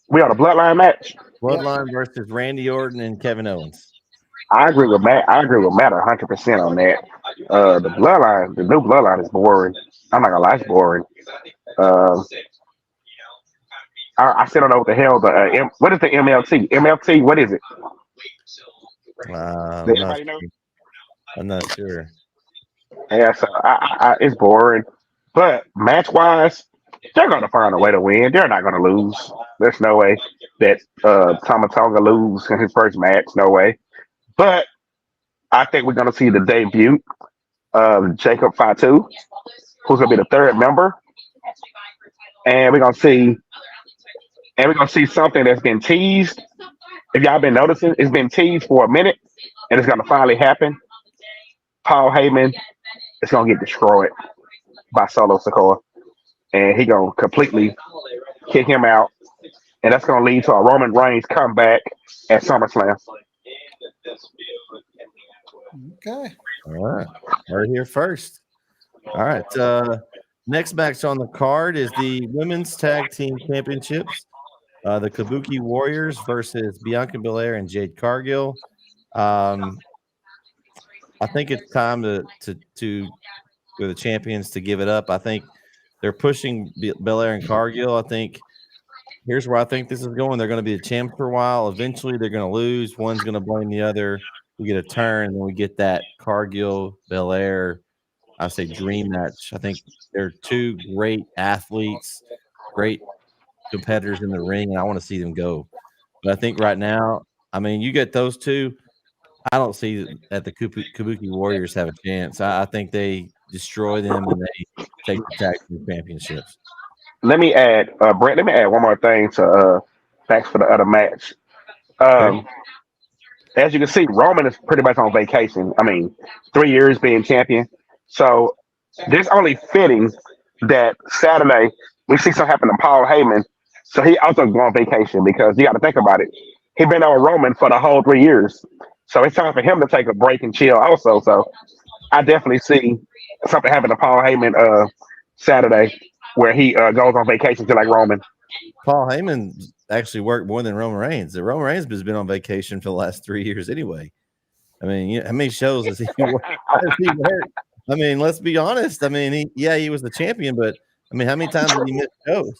we on a Bloodline match. Bloodline versus Randy Orton and Kevin Owens. I agree with Matt. 100% on that. The Bloodline, the new Bloodline is boring. I'm not gonna lie, it's boring. I still don't know what the hell what is the MLT? MLT, what is it? I'm not sure. Yeah, so it's boring. But match wise, they're gonna find a way to win. They're not gonna lose. There's no way that Tama Tonga lose in his first match. No way. But I think we're gonna see the debut of Jacob Fatu, who's gonna be the third member, and we're gonna see something that's been teased. If y'all been noticing, it's been teased for a minute, and it's gonna finally happen. Paul Heyman is gonna get destroyed by Solo Sikoa, and he gonna completely kick him out, and that's gonna lead to a Roman Reigns comeback at SummerSlam. Okay. All right. Right here first. All right. Next match on the card is the Women's Tag Team Championships. The Kabuki Warriors versus Bianca Belair and Jade Cargill. I think it's time to for the champions to give it up. I think they're pushing Belair and Cargill. I think here's where I think this is going. They're going to be the champs for a while. Eventually, they're going to lose. One's going to blame the other. We get a turn, and then we get that Cargill Belair, I say, dream match. I think they're two great athletes, great competitors in the ring, and I want to see them go. But I think right now, I mean, you get those two. I don't see that the Kabuki Warriors have a chance. I think they destroy them and they take the tag team championships. Let me add, Brett. Let me add one more thing to thanks for the other match. As you can see, Roman is pretty much on vacation. I mean, 3 years being champion. So There's only fitting that Saturday we see something happen to Paul Heyman. So he also go on vacation because you got to think about it. He been on Roman for the whole 3 years. So it's time for him to take a break and chill also. So I definitely see something happen to Paul Heyman Saturday where he goes on vacation to like Roman. Paul Heyman actually worked more than Roman Reigns. The Roman Reigns has been on vacation for the last 3 years anyway. I mean, how many shows has he worked? I mean, let's be honest. I mean, he was the champion, but I mean, how many times did he miss shows?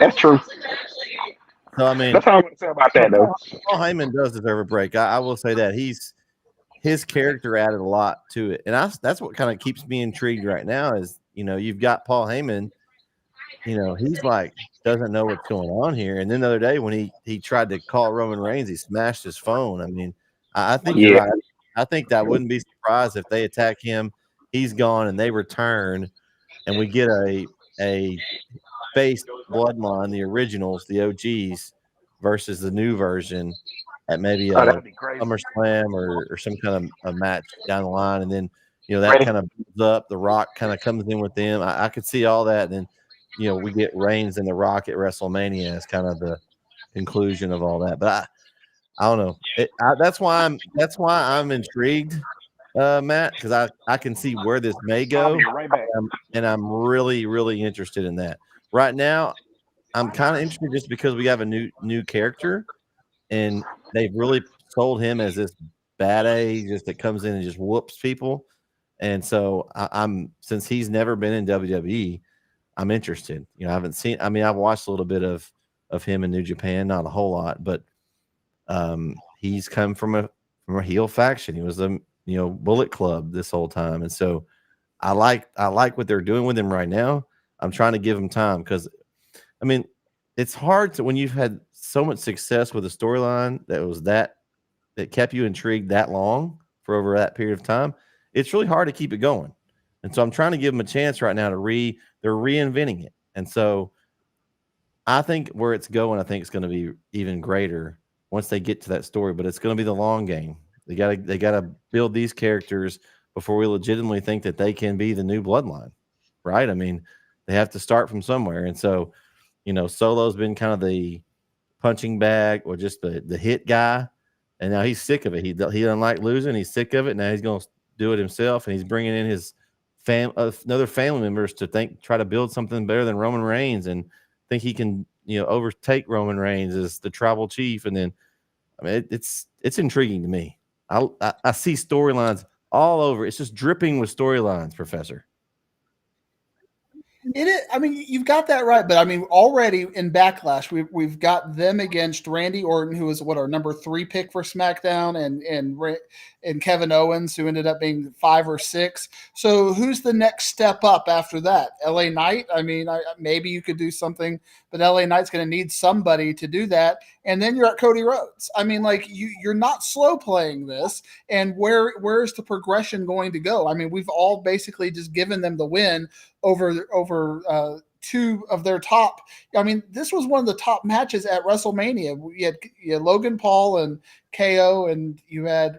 That's true. So I mean, That's all I want to say about that, though. Paul Heyman does deserve a break. I will say that his character added a lot to it, and that's what kind of keeps me intrigued right now. Is you've got Paul Heyman. He's like doesn't know what's going on here. And then the other day when he tried to call Roman Reigns, he smashed his phone. I mean, I think you're right. I think that wouldn't be surprised if they attack him. He's gone and they return, and we get a face bloodline, the originals, the OGs, versus the new version at maybe a SummerSlam or some kind of a match down the line, and then that kind of builds up. The Rock kind of comes in with them. I could see all that, and then we get Reigns and the Rock at WrestleMania as kind of the conclusion of all that. But I don't know. That's why I'm intrigued, Matt, because I can see where this may go, and I'm really really interested in that. Right now, I'm kind of interested just because we have a new character, and they've really sold him as this bad A just that comes in and just whoops people. And so I'm since he's never been in WWE, I'm interested. I haven't seen. I mean, I've watched a little bit of him in New Japan, not a whole lot, but he's come from a heel faction. He was a Bullet Club this whole time, and so I like what they're doing with him right now. I'm trying to give him time because, I mean, it's hard when you've had so much success with a storyline that kept you intrigued that long for over that period of time. It's really hard to keep it going, and so I'm trying to give them a chance right now they're reinventing it, and so I think where it's going, I think it's going to be even greater once they get to that story. But it's going to be the long game. They gotta build these characters before we legitimately think that they can be the new bloodline, right? I mean, they have to start from somewhere, and so Solo's been kind of the punching bag or just the hit guy, and now he's sick of it. He doesn't like losing. He's sick of it. Now he's going to do it himself, and he's bringing in his another family members to try to build something better than Roman Reigns, and think he can overtake Roman Reigns as the tribal chief. And then, I mean, it's intriguing to me. I see storylines all over. It's just dripping with storylines, Professor. It is. I mean, you've got that right, but I mean, already in Backlash, we've got them against Randy Orton, who was our number 3 pick for SmackDown, and Kevin Owens, who ended up being 5 or 6. So, who's the next step up after that? LA Knight. I mean, maybe you could do something, but LA Knight's going to need somebody to do that, and then you're at Cody Rhodes. I mean, like you're not slow playing this, and where's the progression going to go? I mean, we've all basically just given them the win over 2 of their top. I mean, this was one of the top matches at WrestleMania. You had Logan Paul and KO, and you had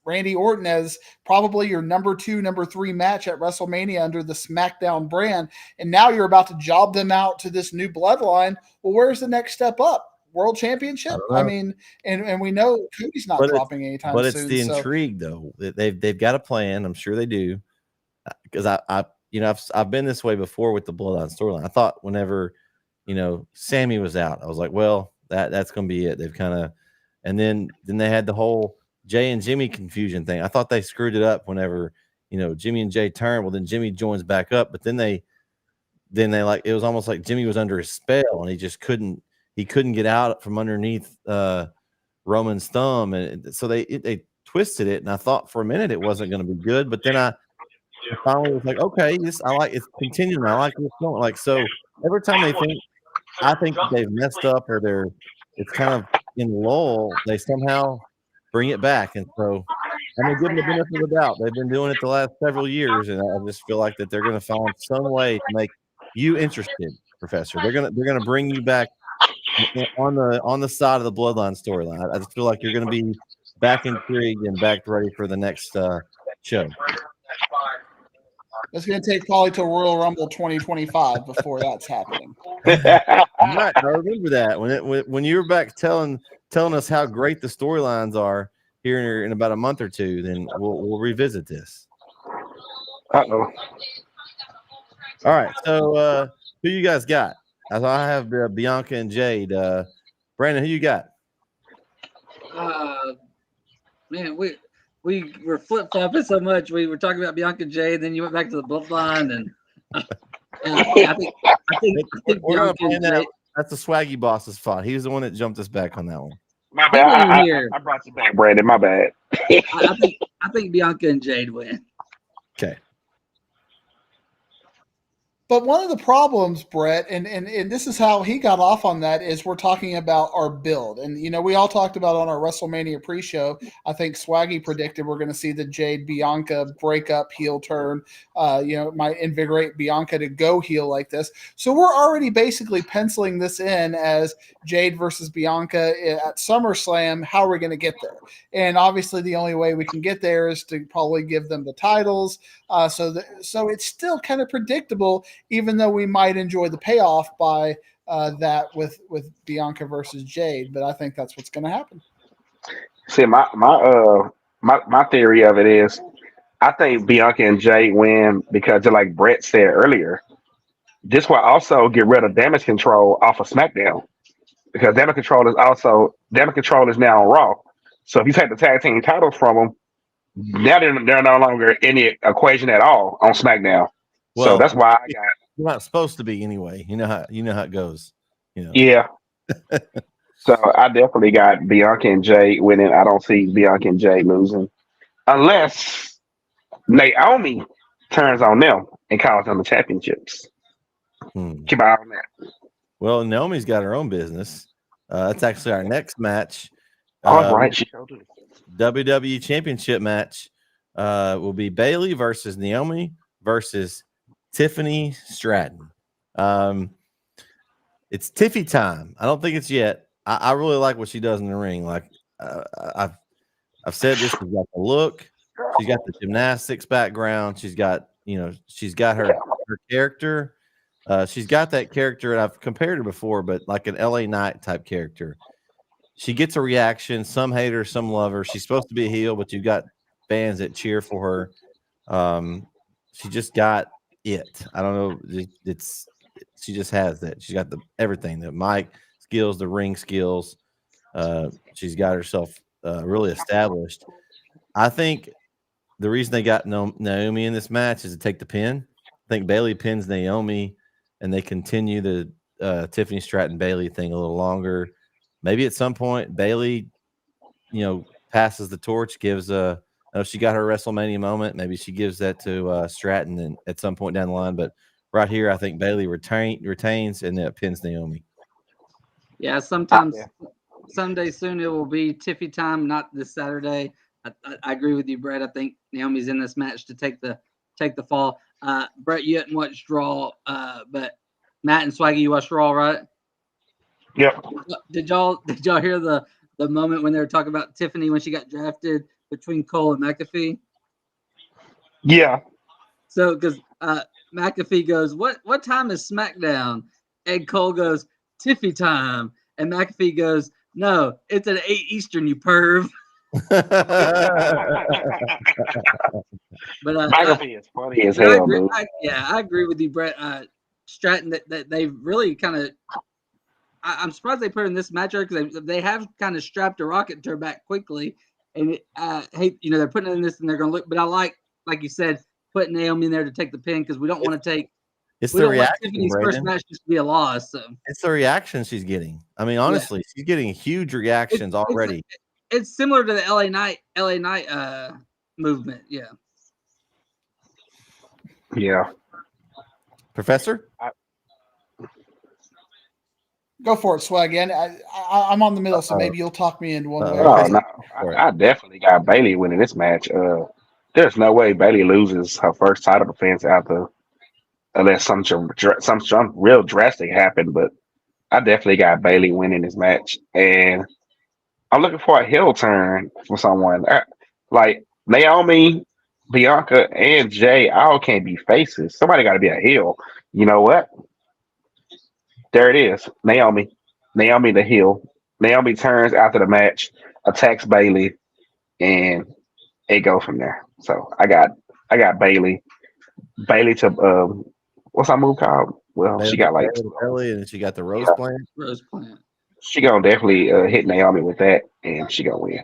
Randy Orton as probably your number 2, number 3 match at WrestleMania under the SmackDown brand. And now you're about to job them out to this new bloodline. Well, where's the next step up? World Championship? I mean, and we know Cody's not dropping anytime soon. But it's the intrigue, though. They've got a plan. I'm sure they do. Because I've been this way before with the Bloodline storyline. I thought whenever, Sammy was out, I was like, well, that's going to be it. They've kind of, and then they had the whole Jay and Jimmy confusion thing. I thought they screwed it up whenever, Jimmy and Jay turned. Well, then Jimmy joins back up, but then they like, it was almost like Jimmy was under a spell and he just couldn't get out from underneath Roman's thumb. And so they twisted it. And I thought for a minute it wasn't going to be good, but then I finally was like, okay, it's continuing. I like what's going. Like, so every time I think they've messed up or it's kind of in lull, they somehow bring it back. And so I'm gonna give them the benefit of the doubt. They've been doing it the last several years, and I just feel like that they're gonna find some way to make you interested, Professor. They're gonna bring you back on the side of the Bloodline storyline. I just feel like you're gonna be back intrigued and back ready for the next show. It's going to take probably till Royal Rumble 2025 before that's happening. Right, I remember that when you were back telling us how great the storylines are here in about a month or two. Then we'll revisit this. Uh-oh. All right, so who you guys got? I have Bianca and Jade. Brandon, who you got? Man, we were flip flopping so much. We were talking about Bianca Jade, then you went back to the bloodline, and I think We're gonna Bianca play and that. Jade. That's the Swaggy Boss's fault. He was the one that jumped us back on that one. My He wasn't bad. here. I brought you back, Brandon. My bad. I think Bianca and Jade win. Okay. But one of the problems, Brett, and this is how he got off on that, is we're talking about our build. And, we all talked about on our WrestleMania pre-show, I think Swaggy predicted we're going to see the Jade Bianca breakup heel turn, might invigorate Bianca to go heel like this. So we're already basically penciling this in as Jade versus Bianca at SummerSlam. How are we going to get there? And obviously the only way we can get there is to probably give them the titles. So it's still kind of predictable, even though we might enjoy the payoff by that with Bianca versus Jade. But I think that's what's going to happen. See, my theory of it is, I think Bianca and Jade win because, just like Brett said earlier, this will also get rid of Damage Control off of SmackDown, because Damage Control is now on Raw. So if you take the tag team titles from them, now they're no longer in the equation at all on SmackDown. Well, so that's why I got. You're not supposed to be anyway. You know how it goes. Yeah. So I definitely got Bianca and Jade winning. I don't see Bianca and Jade losing unless Naomi turns on them and calls them the championships. Keep an eye on that. Well, Naomi's got her own business. That's actually our next match. Right. WWE Championship match will be Bayley versus Naomi versus Tiffany Stratton. It's Tiffy time. I don't think it's yet. I really like what she does in the ring. Like I've said, this. She's got the look. She's got the gymnastics background. She's got her character. She's got that character, and I've compared her before, but like an LA Knight type character. She gets a reaction. Some hate her, some love her. She's supposed to be a heel, but you've got fans that cheer for her. She just got it. I don't know. She just has that. She's got everything, the mic skills, the ring skills. She's got herself really established. I think the reason they got Naomi in this match is to take the pin. I think Bayley pins Naomi, and they continue the Tiffany Stratton Bayley thing a little longer. Maybe at some point Bayley, passes the torch, gives she got her WrestleMania moment. Maybe she gives that to Stratton and at some point down the line. But right here, I think Bayley retains and then pins Naomi. Yeah, someday soon it will be Tiffy time, not this Saturday. I agree with you, Brett. I think Naomi's in this match to take the fall. Brett, you hadn't watched Raw, but Matt and Swaggy, you watched Raw, right? Yep. Did y'all hear the moment when they were talking about Tiffany when she got drafted between Cole and McAfee? Yeah. So because McAfee goes, what time is SmackDown? And Cole goes, Tiffy time. And McAfee goes, no, it's at 8 Eastern, you perv. But McAfee is funny as hell, dude. I agree with you, Brett. Stratton, that they really kind of. I'm surprised they put her in this match because they have kind of strapped a rocket to her back quickly, and they're putting it in this and they're going to look. But I like you said, putting Naomi in there to take the pin because we don't want to take. It's the reaction. Tiffany's first match just to be a loss. So it's the reaction she's getting. I mean, honestly, she's getting huge reactions already. It's similar to the LA Knight movement. Yeah. Yeah. Professor? Go for it, Swag. And I'm on the middle, so maybe you'll talk me in one way. No, I definitely got Bayley winning this match. There's no way Bayley loses her first title defense unless some real drastic happened. But I definitely got Bayley winning this match, and I'm looking for a heel turn for someone like Naomi. Bianca and Jay all can't be faces. Somebody got to be a heel. You know what? There it is. Naomi. Naomi the heel. Naomi turns after the match, attacks Bailey, and it goes from there. So I got Bailey. Bailey to what's that move called? Well, she got like Bailey, and then she got the rose yeah, plant. Rose Plant. she gonna definitely hit Naomi with that, and she gonna win.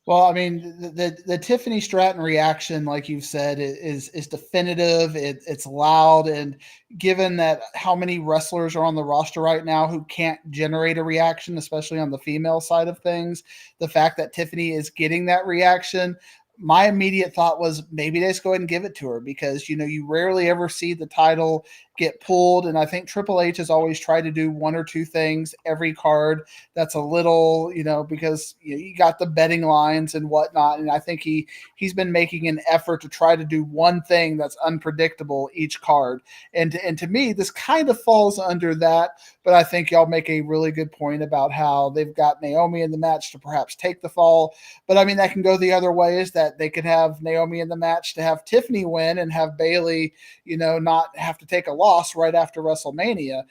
Well, I mean, the Tiffany Stratton reaction, like you've said, is definitive. It's loud, and given that how many wrestlers are on the roster right now who can't generate a reaction, especially on the female side of things, the fact that Tiffany is getting that reaction, my immediate thought was maybe they just go ahead and give it to her because you rarely ever see the title get pulled, and I think Triple H has always tried to do one or two things every card that's a little, because you got the betting lines and whatnot, and I think he's been making an effort to try to do one thing that's unpredictable each card, and to me this kind of falls under that. But I think y'all make a really good point about how they've got Naomi in the match to perhaps take the fall, but I mean that can go the other way, is that they could have Naomi in the match to have Tiffany win and have Bailey not have to take a loss right after WrestleMania.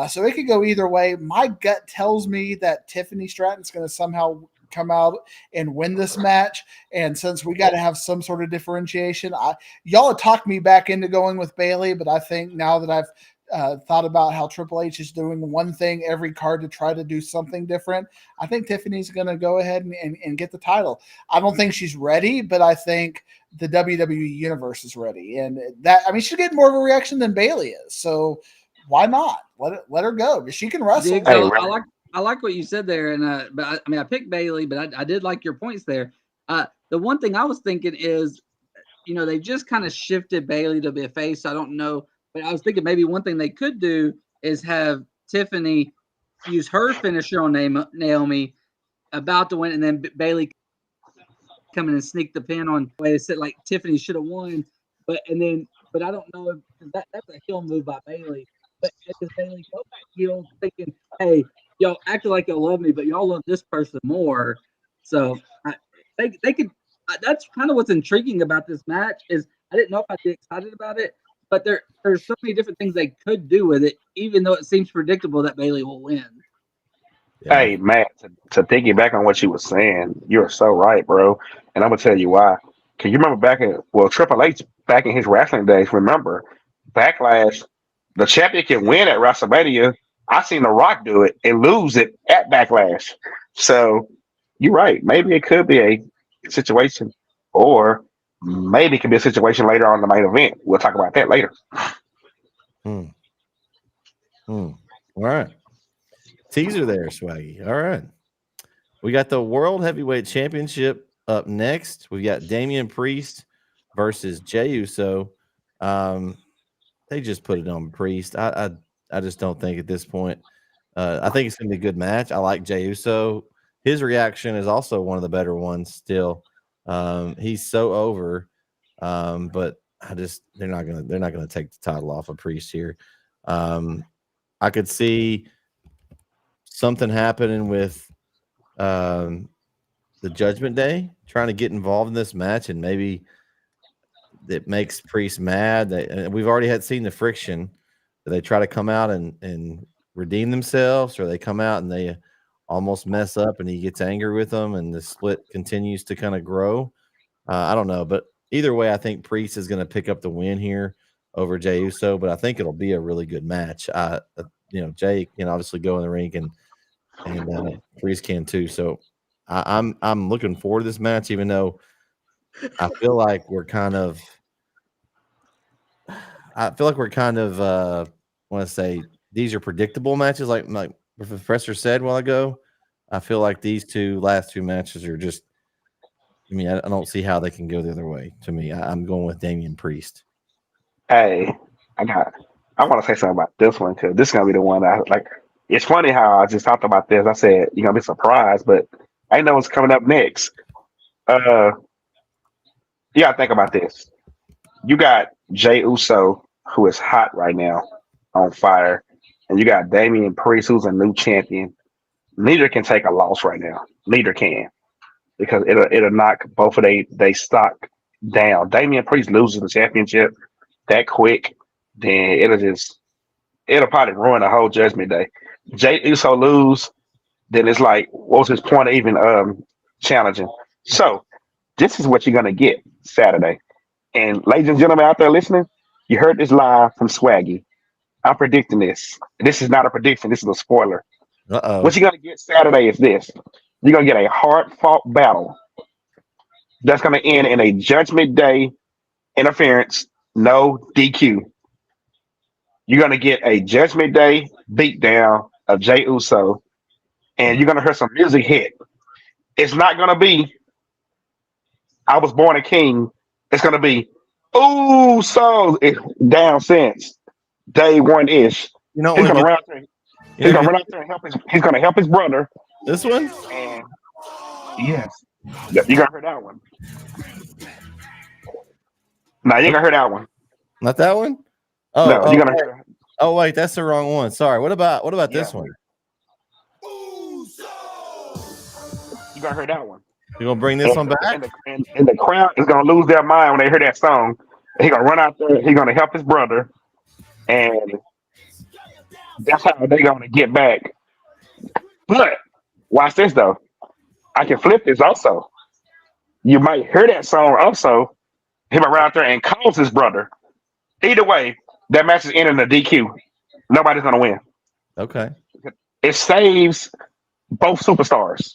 So it could go either way. My gut tells me that Tiffany Stratton's going to somehow come out and win this match. And since we got to have some sort of differentiation, y'all have talked me back into going with Bailey, but I think now that I've thought about how Triple H is doing one thing every card to try to do something different, I think Tiffany's going to go ahead and get the title. I don't think she's ready, but I think the WWE universe is ready. And she's getting more of a reaction than Bailey is. So why not? Let her go. She can wrestle. Diggs, I like what you said there, and but I picked Bailey, but I did like your points there. The one thing I was thinking is, they just kind of shifted Bailey to be a face. So I don't know, but I was thinking maybe one thing they could do is have Tiffany use her finisher on Naomi about to win, and then Bailey come in and sneak the pin on the way they said like Tiffany should have won, but I don't know if that's a heel move by Bailey. But does Bailey go back heel thinking, hey, y'all acting like y'all love me, but y'all love this person more? So they could. That's kind of what's intriguing about this match is I didn't know if I'd be excited about it, but there's so many different things they could do with it, even though it seems predictable that Bailey will win. Yeah. Hey, Matt, to piggyback on what you were saying, you're so right, bro. And I'm gonna tell you why. Cause you remember Triple H back in his wrestling days. Remember, Backlash, the champion can win at WrestleMania. I seen The Rock do it and lose it at Backlash. So you're right. Maybe it could be a situation, or maybe it could be a situation later on in the main event. We'll talk about that later. All right. Teaser there, Swaggy. All right. We got the World Heavyweight Championship up next. We got Damian Priest versus Jey Uso. They just put it on Priest. I just don't think at this point. I think it's going to be a good match. I like Jey Uso. His reaction is also one of the better ones still. He's so over, but they're not gonna take the title off of Priest here. I could see something happening with the Judgment Day trying to get involved in this match, and maybe that makes Priest mad. We've already seen the friction. They try to come out and redeem themselves, or they come out and they almost mess up and he gets angry with them, and the split continues to kind of grow. I don't know, but either way, I think Priest is going to pick up the win here over Jey Uso, but I think it'll be a really good match. Jey can obviously go in the ring, and Priest can too. So I'm looking forward to this match, even though I feel like we're kind of want to say these are predictable matches, like the Professor said a while ago. I feel like these last two matches are just. I mean, I don't see how they can go the other way. To me, I'm going with Damian Priest. Hey, I want to say something about this one because this is gonna be the one I like. It's funny how I just talked about this. I said you're gonna be surprised, but I know what's coming up next. You gotta think about this. You got Jey Uso, who is hot right now, on fire, and you got Damian Priest, who's a new champion. Neither can take a loss right now. Neither can. because it'll knock both of they stock down. Damian Priest loses the championship that quick, then it'll probably ruin the whole Judgment Day. Jay Uso lose, then it's like, what was his point of even challenging? So this is what you're gonna get Saturday. And ladies and gentlemen out there listening, you heard this live from Swaggy. I'm predicting this. This is not a prediction. This is a spoiler. What you're gonna get Saturday is this. You're gonna get a hard-fought battle that's gonna end in a Judgment Day interference, no DQ. You're gonna get a Judgment Day beatdown of Jey Uso, and you're gonna hear some music hit. It's not gonna be "I Was Born a King." It's gonna be "Ooh, so it's down since day one ish." You know, He's gonna run out there. He's gonna run out there and help his. He's gonna help his brother. This one? And yes, you gonna hear that one. No, you ain't gonna hear that one. Not that one? No, you're gonna hear. Oh wait, that's the wrong one. Sorry. What about this one? You gonna hear that one. You gonna bring this one back? And the crowd is gonna lose their mind when they hear that song. He's gonna run out there. He's gonna help his brother, and that's how they're gonna get back. But watch this though. I can flip this also. You might hear that song also. He might run out there and calls his brother. Either way, that match is ending in a DQ. Nobody's gonna win. Okay. It saves both superstars.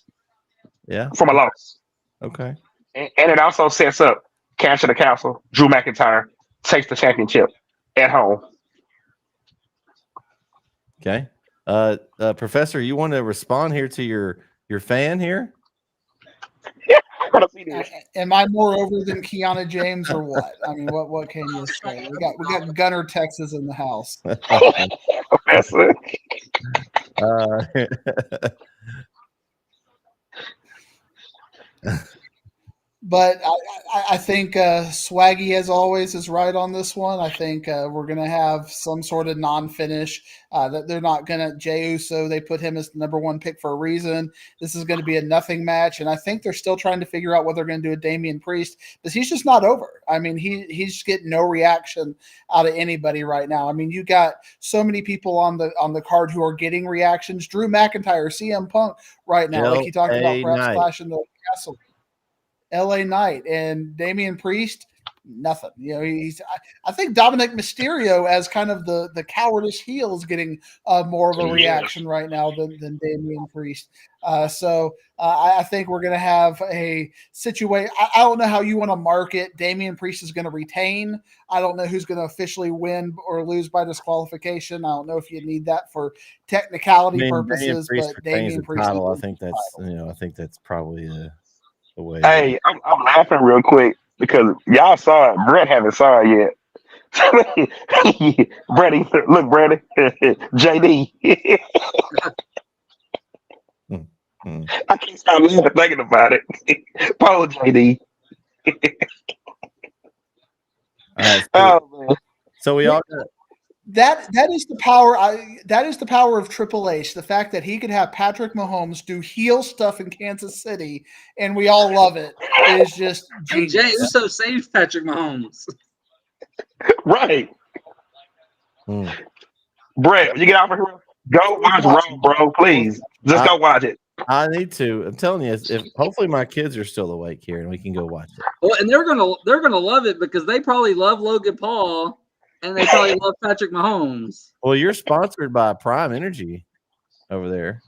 Yeah. From a loss. Okay. And it also sets up Cash in the Castle. Drew McIntyre takes the championship at home. Okay. Professor, you want to respond here to your fan here? Yeah. Am I more over than Kiana James or what? I mean, what can you say? We got Gunner, Texas in the house. Professor. But I think Swaggy, as always, is right on this one. I think we're going to have some sort of non-finish. That they're not going to – Jey Uso, they put him as the number one pick for a reason. This is going to be a nothing match, and I think they're still trying to figure out what they're going to do with Damian Priest because he's just not over. I mean, he's getting no reaction out of anybody right now. I mean, you got so many people on the card who are getting reactions. Drew McIntyre, CM Punk right now, like he talked about perhaps flashing the castle. LA Knight and Damian Priest, nothing. You know, I think Dominic Mysterio as kind of the cowardice heel is getting more of a reaction right now than Damian Priest. So I think we're going to have a situation. I don't know how you want to mark it. Damian Priest is going to retain. I don't know who's going to officially win or lose by disqualification. I don't know if you need that for technicality purposes, but Damian Priest. Title, I think that's probably the way. Hey, I'm laughing real quick because y'all saw it. Brett haven't saw it yet. Brady, look, Brady, JD. I can't stop laughing thinking about it. Paul JD. All right, so we all got. That is the power. That is the power of Triple H. The fact that he could have Patrick Mahomes do heel stuff in Kansas City, and we all love it. It is just genius. And Jey Uso saved Patrick Mahomes. Right. Brett, when you get out of here, go watch Raw, bro. Please, just go watch it. I need to. I'm telling you, if hopefully my kids are still awake here and we can go watch it. Well, and they're gonna love it because they probably love Logan Paul. And they probably love Patrick Mahomes. Well, you're sponsored by Prime Energy over there.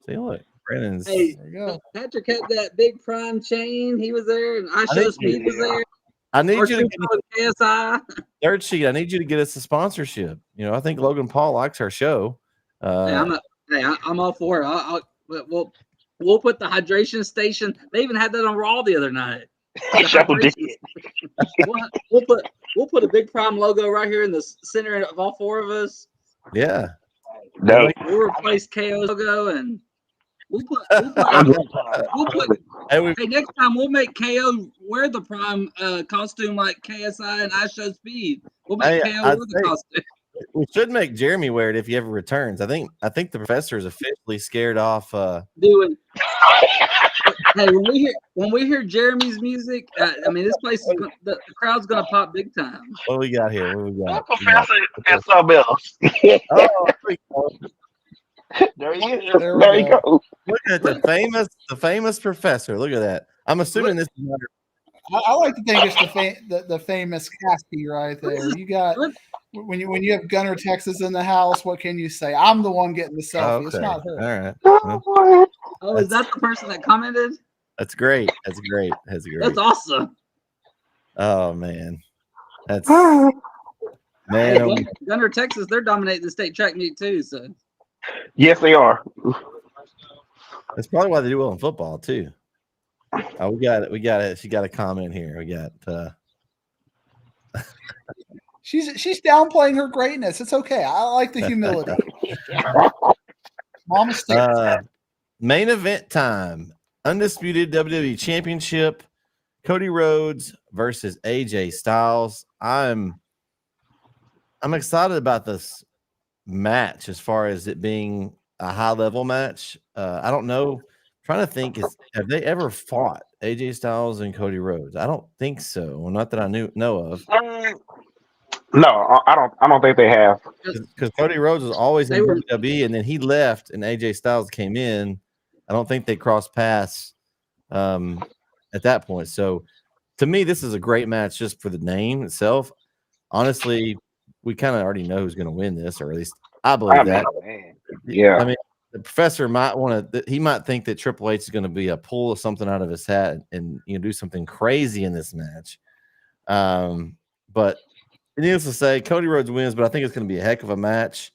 See, look, Brandon's. Hey, there you go. Patrick had that big Prime chain. He was there, and Speed was there. I need you to get KSI. Third sheet. I need you to get us a sponsorship. You know, I think Logan Paul likes our show. I'm all for it. We'll put the hydration station. They even had that on Raw the other night. We'll put a big Prime logo right here in the center of all four of us. Yeah. No. We'll replace KO's logo and we'll put hey, next time we'll make KO wear the Prime costume like KSI and I Show Speed. We'll make KO wear the costume. We should make Jeremy wear it if he ever returns. I think the professor is officially scared off doing Hey, when we hear Jeremy's music, I mean, this place is the crowd's gonna pop big time. What we got here? What we got? Professor and something else. Oh, there we go. There he is. There we There you go. go. Look at the famous professor. Look at that. I'm assuming this is not I like to think it's the famous Caspi right there. You got when you have Gunner Texas in the house. What can you say? I'm the one getting the selfie. It's okay. not her. All right. Oh, is that the person that commented? That's great. That's great. That's great. That's awesome. Oh man. That's Hey, man. Gunner, Texas, they're dominating the state track meet too. So Yes, they are. That's probably why they do well in football too. Oh, we got it. She got a comment here. We got She's downplaying her greatness. It's okay. I like the humility. Mama stick. Main event time. Undisputed WWE Championship. Cody Rhodes versus AJ Styles. I'm excited about this match as far as it being a high level match. I don't know. Trying to think, have they ever fought AJ Styles and Cody Rhodes? I don't think so. Well, not that I know of. No, I don't think they have. Because Cody Rhodes was always They in were- WWE, and then he left, and AJ Styles came in. I don't think they crossed paths at that point. So, to me, this is a great match just for the name itself. Honestly, we kind of already know who's going to win this, or at least I believe that. Man. Yeah. I mean, the professor might want to. He might think that Triple H is going to be a pull of something out of his hat and do something crazy in this match. But needless to say, Cody Rhodes wins, but I think it's going to be a heck of a match.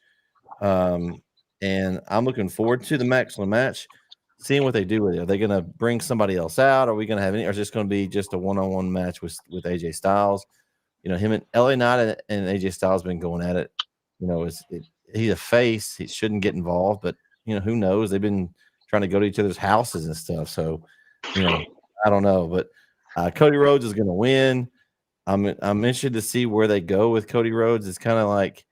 And I'm looking forward to the match, seeing what they do with it. Are they going to bring somebody else out? Are we going to have any? Or is it just going to be just a one-on-one match with AJ Styles? Him and LA Knight and AJ Styles been going at it. He's a face. He shouldn't get involved, but who knows? They've been trying to go to each other's houses and stuff. So, I don't know. But Cody Rhodes is going to win. I'm interested to see where they go with Cody Rhodes. It's kind of like,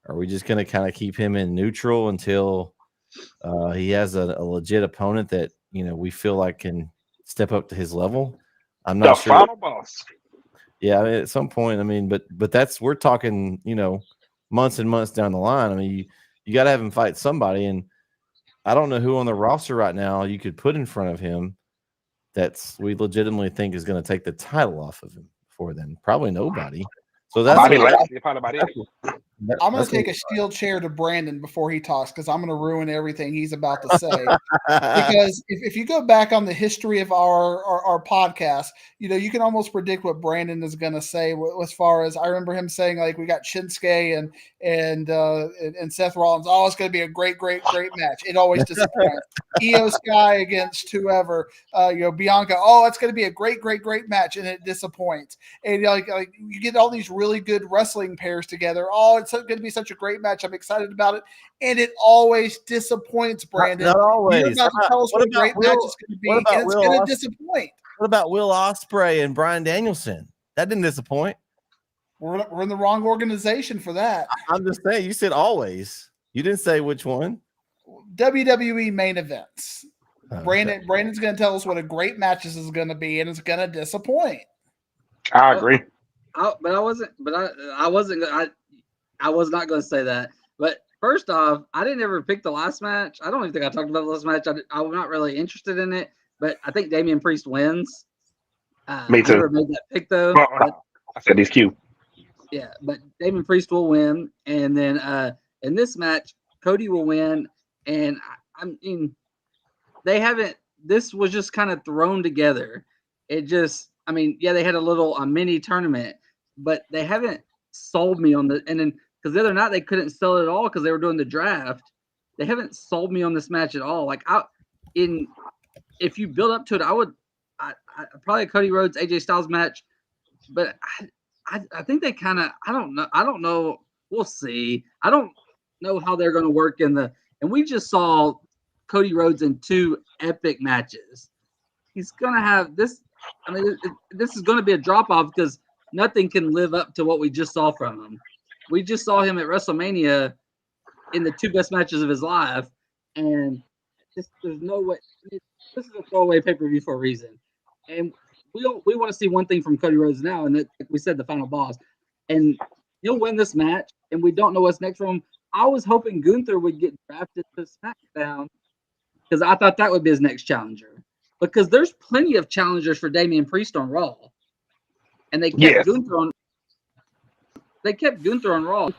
are we just going to kind of keep him in neutral until he has a legit opponent that we feel like can step up to his level? I'm not sure. Final boss. Yeah, I mean, at some point, but we're talking, months and months down the line. I mean, you got to have him fight somebody, and I don't know who on the roster right now you could put in front of him we legitimately think is going to take the title off of him before then. Probably nobody. So that's Bobby Lashley, probably about it. I'm going to take a steel chair to Brandon before he talks because I'm going to ruin everything he's about to say. Because if you go back on the history of our podcast, you can almost predict what Brandon is going to say. As far as I remember him saying, like, we got Shinsuke and Seth Rollins. Oh, it's going to be a great match. It always disappoints. Io Sky against whoever. Bianca. Oh, it's going to be a great match, and it disappoints. And like you get all these really good wrestling pairs together. Oh, it's going to be such a great match. I'm excited about it, and it always disappoints. Brandon, not always. you're about to tell us what a great match is going to be, and it's going to disappoint. What about Will Ospreay and Bryan Danielson? That didn't disappoint. We're in the wrong organization for that. I'm just saying. You said always. You didn't say which one. WWE main events. Okay. Brandon's going to tell us what a great match this is going to be, and it's going to disappoint. I agree. I was not going to say that. But first off, I didn't ever pick the last match. I don't even think I talked about the last match. I'm not really interested in it, but I think Damian Priest wins. Me too. I never made that pick though. I said these Q. Yeah, but Damian Priest will win, and then in this match, Cody will win. And I mean, they haven't. This was just kind of thrown together. It just, I mean, yeah, they had a mini tournament, but they haven't sold me on the. And then because the other night they couldn't sell it at all because they were doing the draft. They haven't sold me on this match at all. Like if you build up to it, I probably a Cody Rhodes AJ Styles match, but I think they kind of, I don't know. We'll see. I don't know how they're going to work and we just saw Cody Rhodes in 2 epic matches. He's going to have this. I mean, this is going to be a drop off because nothing can live up to what we just saw from him. We just saw him at WrestleMania in the 2 best matches of his life. And there's no way. This is a throwaway pay-per-view for a reason, and we want to see one thing from Cody Rhodes now, and that, like we said, the final boss, and he'll win this match, and we don't know what's next for him. I was hoping Gunther would get drafted to SmackDown because I thought that would be his next challenger. Because there's plenty of challengers for Damian Priest on Raw, and they kept Gunther on. They kept Gunther on Raw.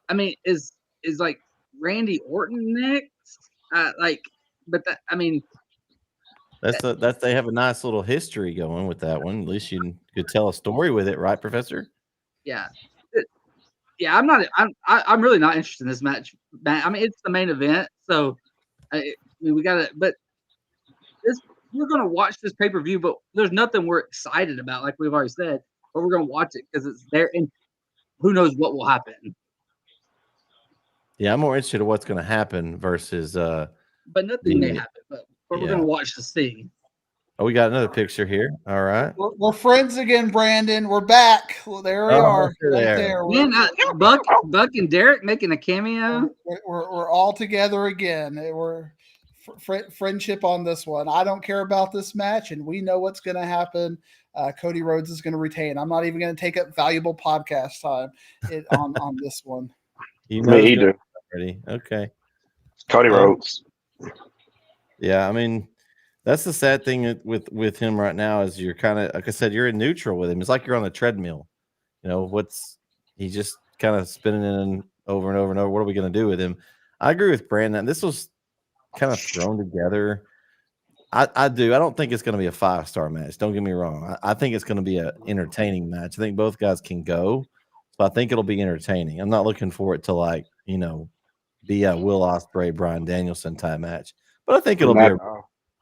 I mean, is like Randy Orton next? But that, I mean, that's they have a nice little history going with that one. At least you could tell a story with it, right, Professor? Yeah, I'm really not interested in this match. I mean, it's the main event, so we got to. But we're gonna watch this pay-per-view, but there's nothing we're excited about, like we've already said. But we're gonna watch it because it's there, and who knows what will happen. Yeah, I'm more interested in what's going to happen versus. But nothing may happen. But we're going to watch to see. Oh, we got another picture here. All right, we're friends again, Brandon. We're back. Well, there we are. Right there. Man, Buck and Derek making a cameo. We're all together again. We're friendship on this one. I don't care about this match, and we know what's going to happen. Cody Rhodes is going to retain. I'm not even going to take up valuable podcast time on this one. You know, me either. Already. Okay. Cody Rhodes. Yeah, I mean, that's the sad thing with him right now is you're kind of, like I said, you're in neutral with him. It's like you're on a treadmill. You know, he's just kind of spinning in over and over and over. What are we going to do with him? I agree with Brandon. This was kind of thrown together. I do. I don't think it's going to be a 5-star match. Don't get me wrong. I think it's going to be an entertaining match. I think both guys can go. So I think it'll be entertaining. I'm not looking for it to be a Will Ospreay, Bryan Danielson type match. But I think it'll be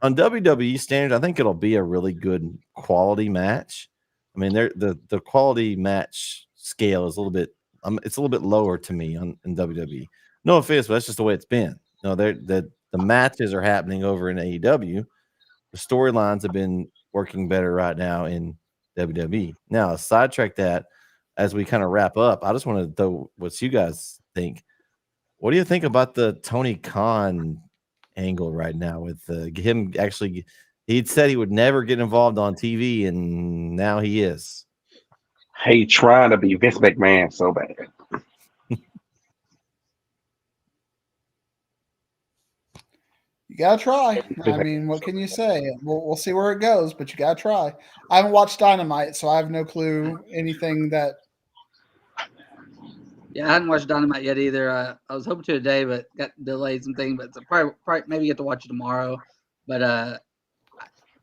on WWE standards. I think it'll be a really good quality match. I mean, the quality match scale is a little bit. It's a little bit lower to me in WWE. No offense, but that's just the way it's been. You know, the matches are happening over in AEW. The storylines have been working better right now in WWE. Now, sidetrack that. As we kind of wrap up, I just want to know what you guys think. What do you think about the Tony Khan angle right now with him actually? He'd said he would never get involved on TV, and now he is. He trying to be Vince McMahon so bad. You gotta try. I mean, what can you say? We'll see where it goes, but you gotta try. I haven't watched Dynamite, so I have no clue anything that. Yeah, I hadn't watched Dynamite yet either. I was hoping to today, but got delayed something. But probably maybe get to watch it tomorrow. But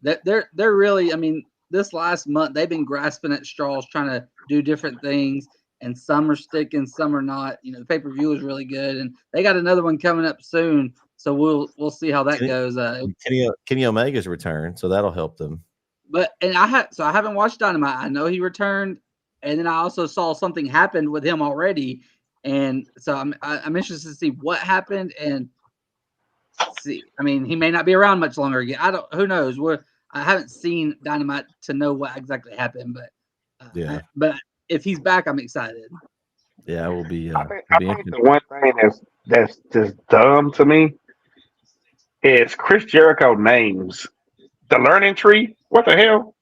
they're really. I mean, this last month they've been grasping at straws, trying to do different things, and some are sticking, some are not. You know, the pay-per-view is really good, and they got another one coming up soon. So we'll see how that goes. Kenny Omega's return, so that'll help them. But I haven't watched Dynamite. I know he returned, and then I also saw something happened with him already, and so I'm interested to see what happened and see. I mean, he may not be around much longer again. Who knows? I haven't seen Dynamite to know what exactly happened, but yeah. But if he's back, I'm excited. Yeah, it will be. I think the one thing that's just dumb to me is Chris Jericho names the Learning Tree. What the hell?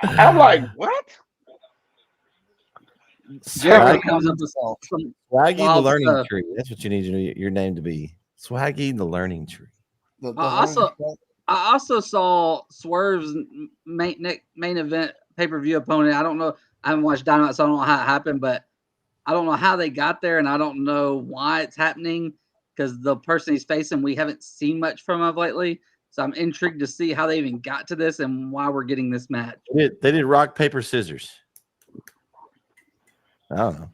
I'm like, what? Jericho comes up with Swaggy the Learning Tree. That's what you need your name to be. Swaggy the Learning Tree. I also saw Swerve's main event pay-per-view opponent. I don't know. I haven't watched Dynamite, so I don't know how it happened, but I don't know how they got there, and I don't know why it's happening because the person he's facing, we haven't seen much from him lately. So I'm intrigued to see how they even got to this and why we're getting this match. They did rock, paper, scissors. I don't know.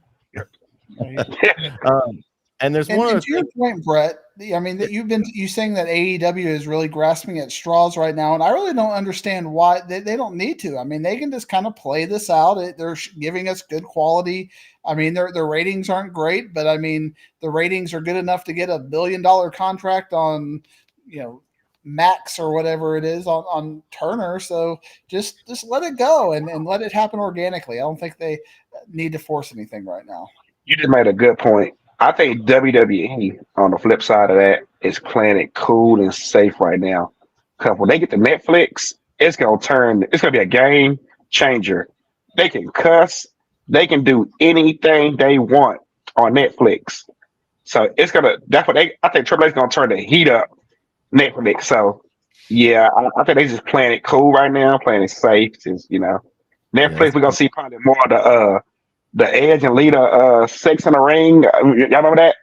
And there's one other to your point, Brett. I mean, that you saying that AEW is really grasping at straws right now, and I really don't understand why they don't need to. I mean, they can just kind of play this out. They're giving us good quality. I mean, their ratings aren't great, but I mean, the ratings are good enough to get a $1 billion contract on, Max or whatever it is on Turner. So just let it go and let it happen organically. I don't think they need to force anything right now. You just made a good point. I think WWE on the flip side of that is playing it cool and safe right now. Because when they get to Netflix, it's gonna be a game changer. They can cuss, they can do anything they want on Netflix. So that's what I think Triple H is gonna turn the heat up Netflix. So yeah, I think they just playing it cool right now, playing it safe. Just Netflix, we're gonna see probably more of the Edge and Lita sex in the ring. Y'all remember that?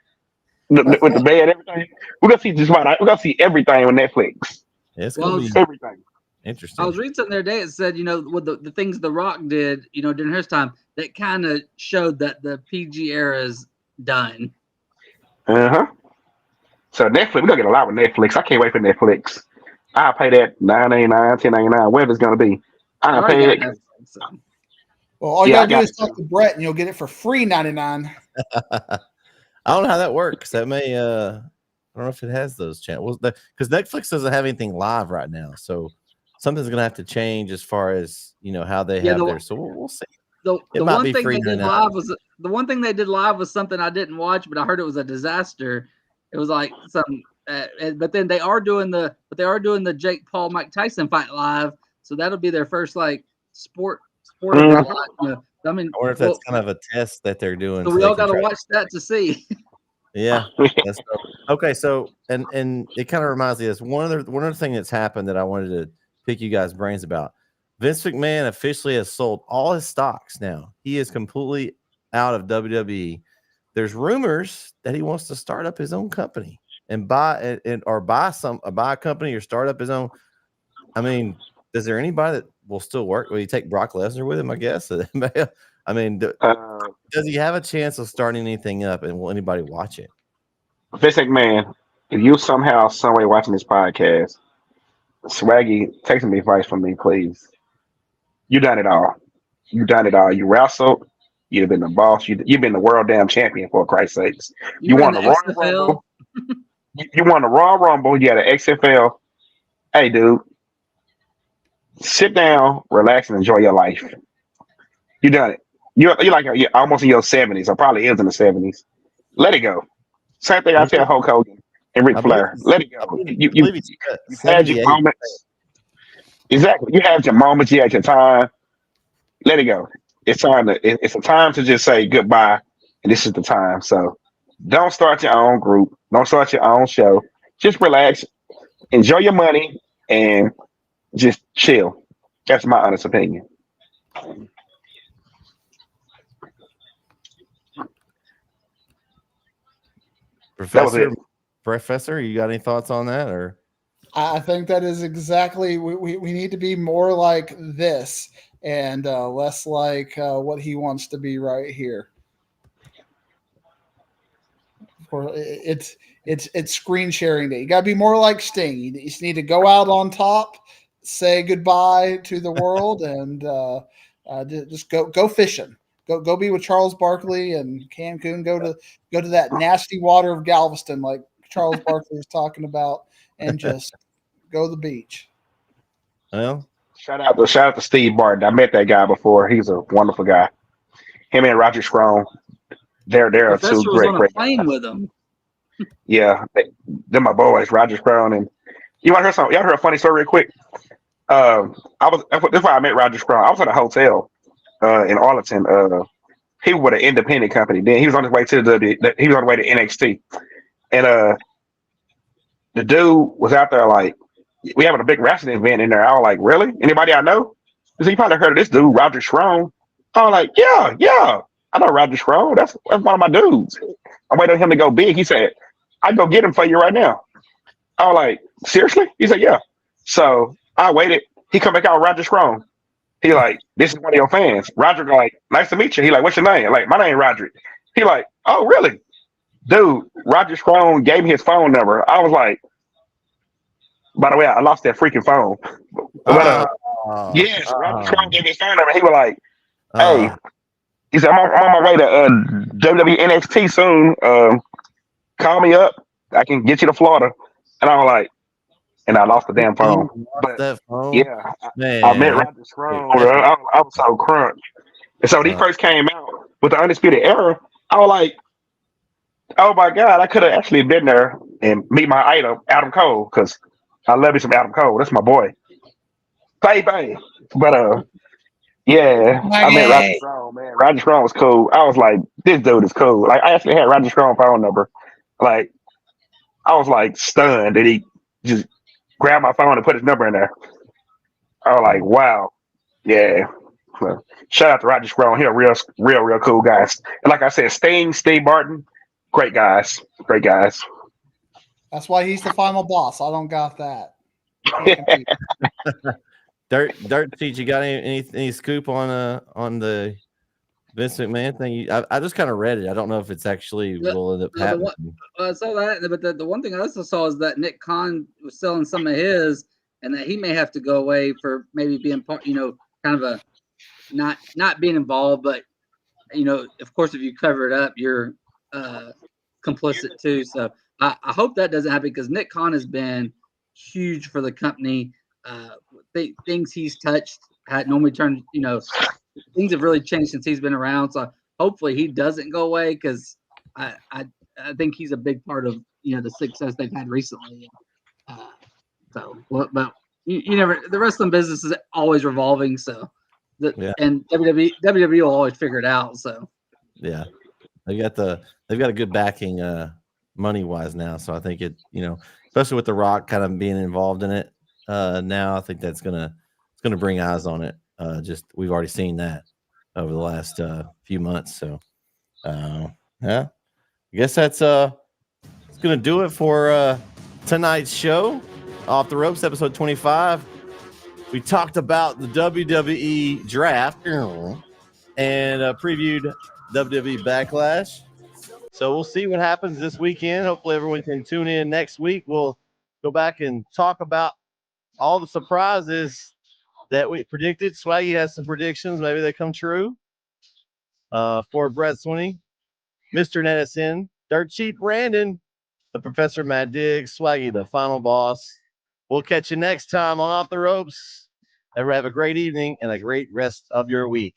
With the bed and everything. We're gonna see everything on Netflix. It's gonna be Everything. interesting. I was reading something the other day. It said, with the things The Rock did, during his time, that kind of showed that the PG era is done. So Netflix, we're gonna get a lot with Netflix. I can't wait for Netflix. I'll pay that $9.99, $10.99, whatever it's gonna be. I'll pay it. Netflix, so. Well, all you gotta do is talk to Brett, and you'll get it for free $99. I don't know how that works. That may I don't know if it has those channels because Netflix doesn't have anything live right now, so something's gonna have to change as far as how they have there. So we'll see. The one thing they did live was something I didn't watch, but I heard it was a disaster. It was like some, but then they are doing the Jake Paul Mike Tyson fight live, so that'll be their first sport. I mean, I wonder if that's kind of a test that they're doing. So we all got to watch that to see. Yeah. Okay. So, and it kind of reminds me of this. One other thing that's happened that I wanted to pick you guys' brains about. Vince McMahon officially has sold all his stocks now. He is completely out of WWE. There's rumors that he wants to start up his own company and buy a company or start up his own. I mean, is there anybody that will still work? Will he take Brock Lesnar with him? I guess. I mean, does he have a chance of starting anything up, and will anybody watch it? Vince McMahon, if you somehow, some way watching this podcast, Swaggy, take some advice from me, please. You done it all. You done it all. You wrestled. You've been the boss. You've been the world damn champion, for Christ's sakes. You won the Royal Rumble. You won the Royal Rumble. You had an XFL. Hey, dude, sit down, relax, and enjoy your life. You done it. You're almost in your 70s, or probably is in the 70s. Let it go. Same thing I tell Hulk Hogan and Ric Flair. Let it go. You had your moments. Exactly. You had your moments. You had your time. Let it go. It's a time to just say goodbye, and this is the time. So don't start your own group. Don't start your own show. Just relax, enjoy your money, and just chill. That's my honest opinion. Professor, you got any thoughts on that? Or I think that is exactly we need to be more like this and less like what he wants to be right here. It's screen sharing day. You got to be more like Sting. You just need to go out on top, say goodbye to the world, and just go fishing. Go be with Charles Barkley and Cancun. Go to that nasty water of Galveston, like Charles Barkley was talking about, and just go to the beach. Well, shout out to Steve Barton. I met that guy before. He's a wonderful guy. Him and Roger Strong. They're two great playing with them. Yeah, they're my boys, Roger Strong. And you want to hear something? Y'all heard a funny story real quick? That's why I met Roger Strong. I was at a hotel in Arlington. He was with an independent company. Then he was on his way to he was on the way to NXT, and the dude was out there like, we having a big wrestling event in there. I was like, really? Anybody I know? Because you probably heard of this dude, Roger Strong. I was like, yeah, I know Roger Strong. That's one of my dudes. I'm waiting on him to go big. He said, I'd go get him for you right now. I was like, seriously? He said, yeah. So I waited. He come back out, Roger Strong. He like, this is one of your fans. Roger like, nice to meet you. He like, what's your name? Like, my name Roderick. He like, oh, really? Dude, Roger Strong gave me his phone number. I was like, by the way, I lost that freaking phone. Yes, Roger Strong gave me his phone number. He was like, hey, he said, I'm on my way to WWE NXT soon. Call me up. I can get you to Florida. And I was like, and I lost the damn phone. But yeah, I met Roger Strong. I was so crunk. And so when he first came out with the Undisputed Era, I was like, Oh my God, I could have actually been there and meet my idol, Adam Cole, because I love me some Adam Cole. That's my boy. Bang bang. But yeah, I met Roger Okay. Strong, man. Roger Strong was cool. I was like, this dude is cool. Like I actually had Roger Strong phone number. Like I was like stunned that he just grabbed my phone and put his number in there. I was like, wow, yeah. So, shout out to Roger Strong. He a real cool guy. And like I said, Sting, Steve Martin, great guys, great guys. That's why he's the final boss. I don't got that. Can't compete. Dirt sheet. You got any scoop on the Vince McMahon thing? I just kind of read it. I don't know if it's actually The, will end up the one, happening. I saw that, but the one thing I also saw is that Nick Khan was selling some of his, and that he may have to go away for maybe being part, kind of a not being involved, but of course, if you cover it up, you're complicit too. So I hope that doesn't happen because Nick Khan has been huge for the company. Things he's touched had normally turned, things have really changed since he's been around. So hopefully he doesn't go away because I think he's a big part of the success they've had recently. Uh, but you never, the wrestling business is always revolving. So Yeah. and WWE will always figure it out. So Yeah, they've got a good backing money wise now. So I think especially with The Rock kind of being involved in it now, I think it's gonna bring eyes on it. Just we've already seen that over the last few months. So yeah, I guess that's it's gonna do it for tonight's show. Off the Ropes, episode 25. We talked about the WWE draft and previewed WWE Backlash. So we'll see what happens this weekend. Hopefully, everyone can tune in next week. We'll go back and talk about all the surprises that we predicted. Swaggy has some predictions. Maybe they come true. For Brett Swinney, Mr. Nedison, Dirt Sheet Brandon, the Professor Matt Diggs, Swaggy, the final boss. We'll catch you next time on Off the Ropes. Everyone have a great evening and a great rest of your week.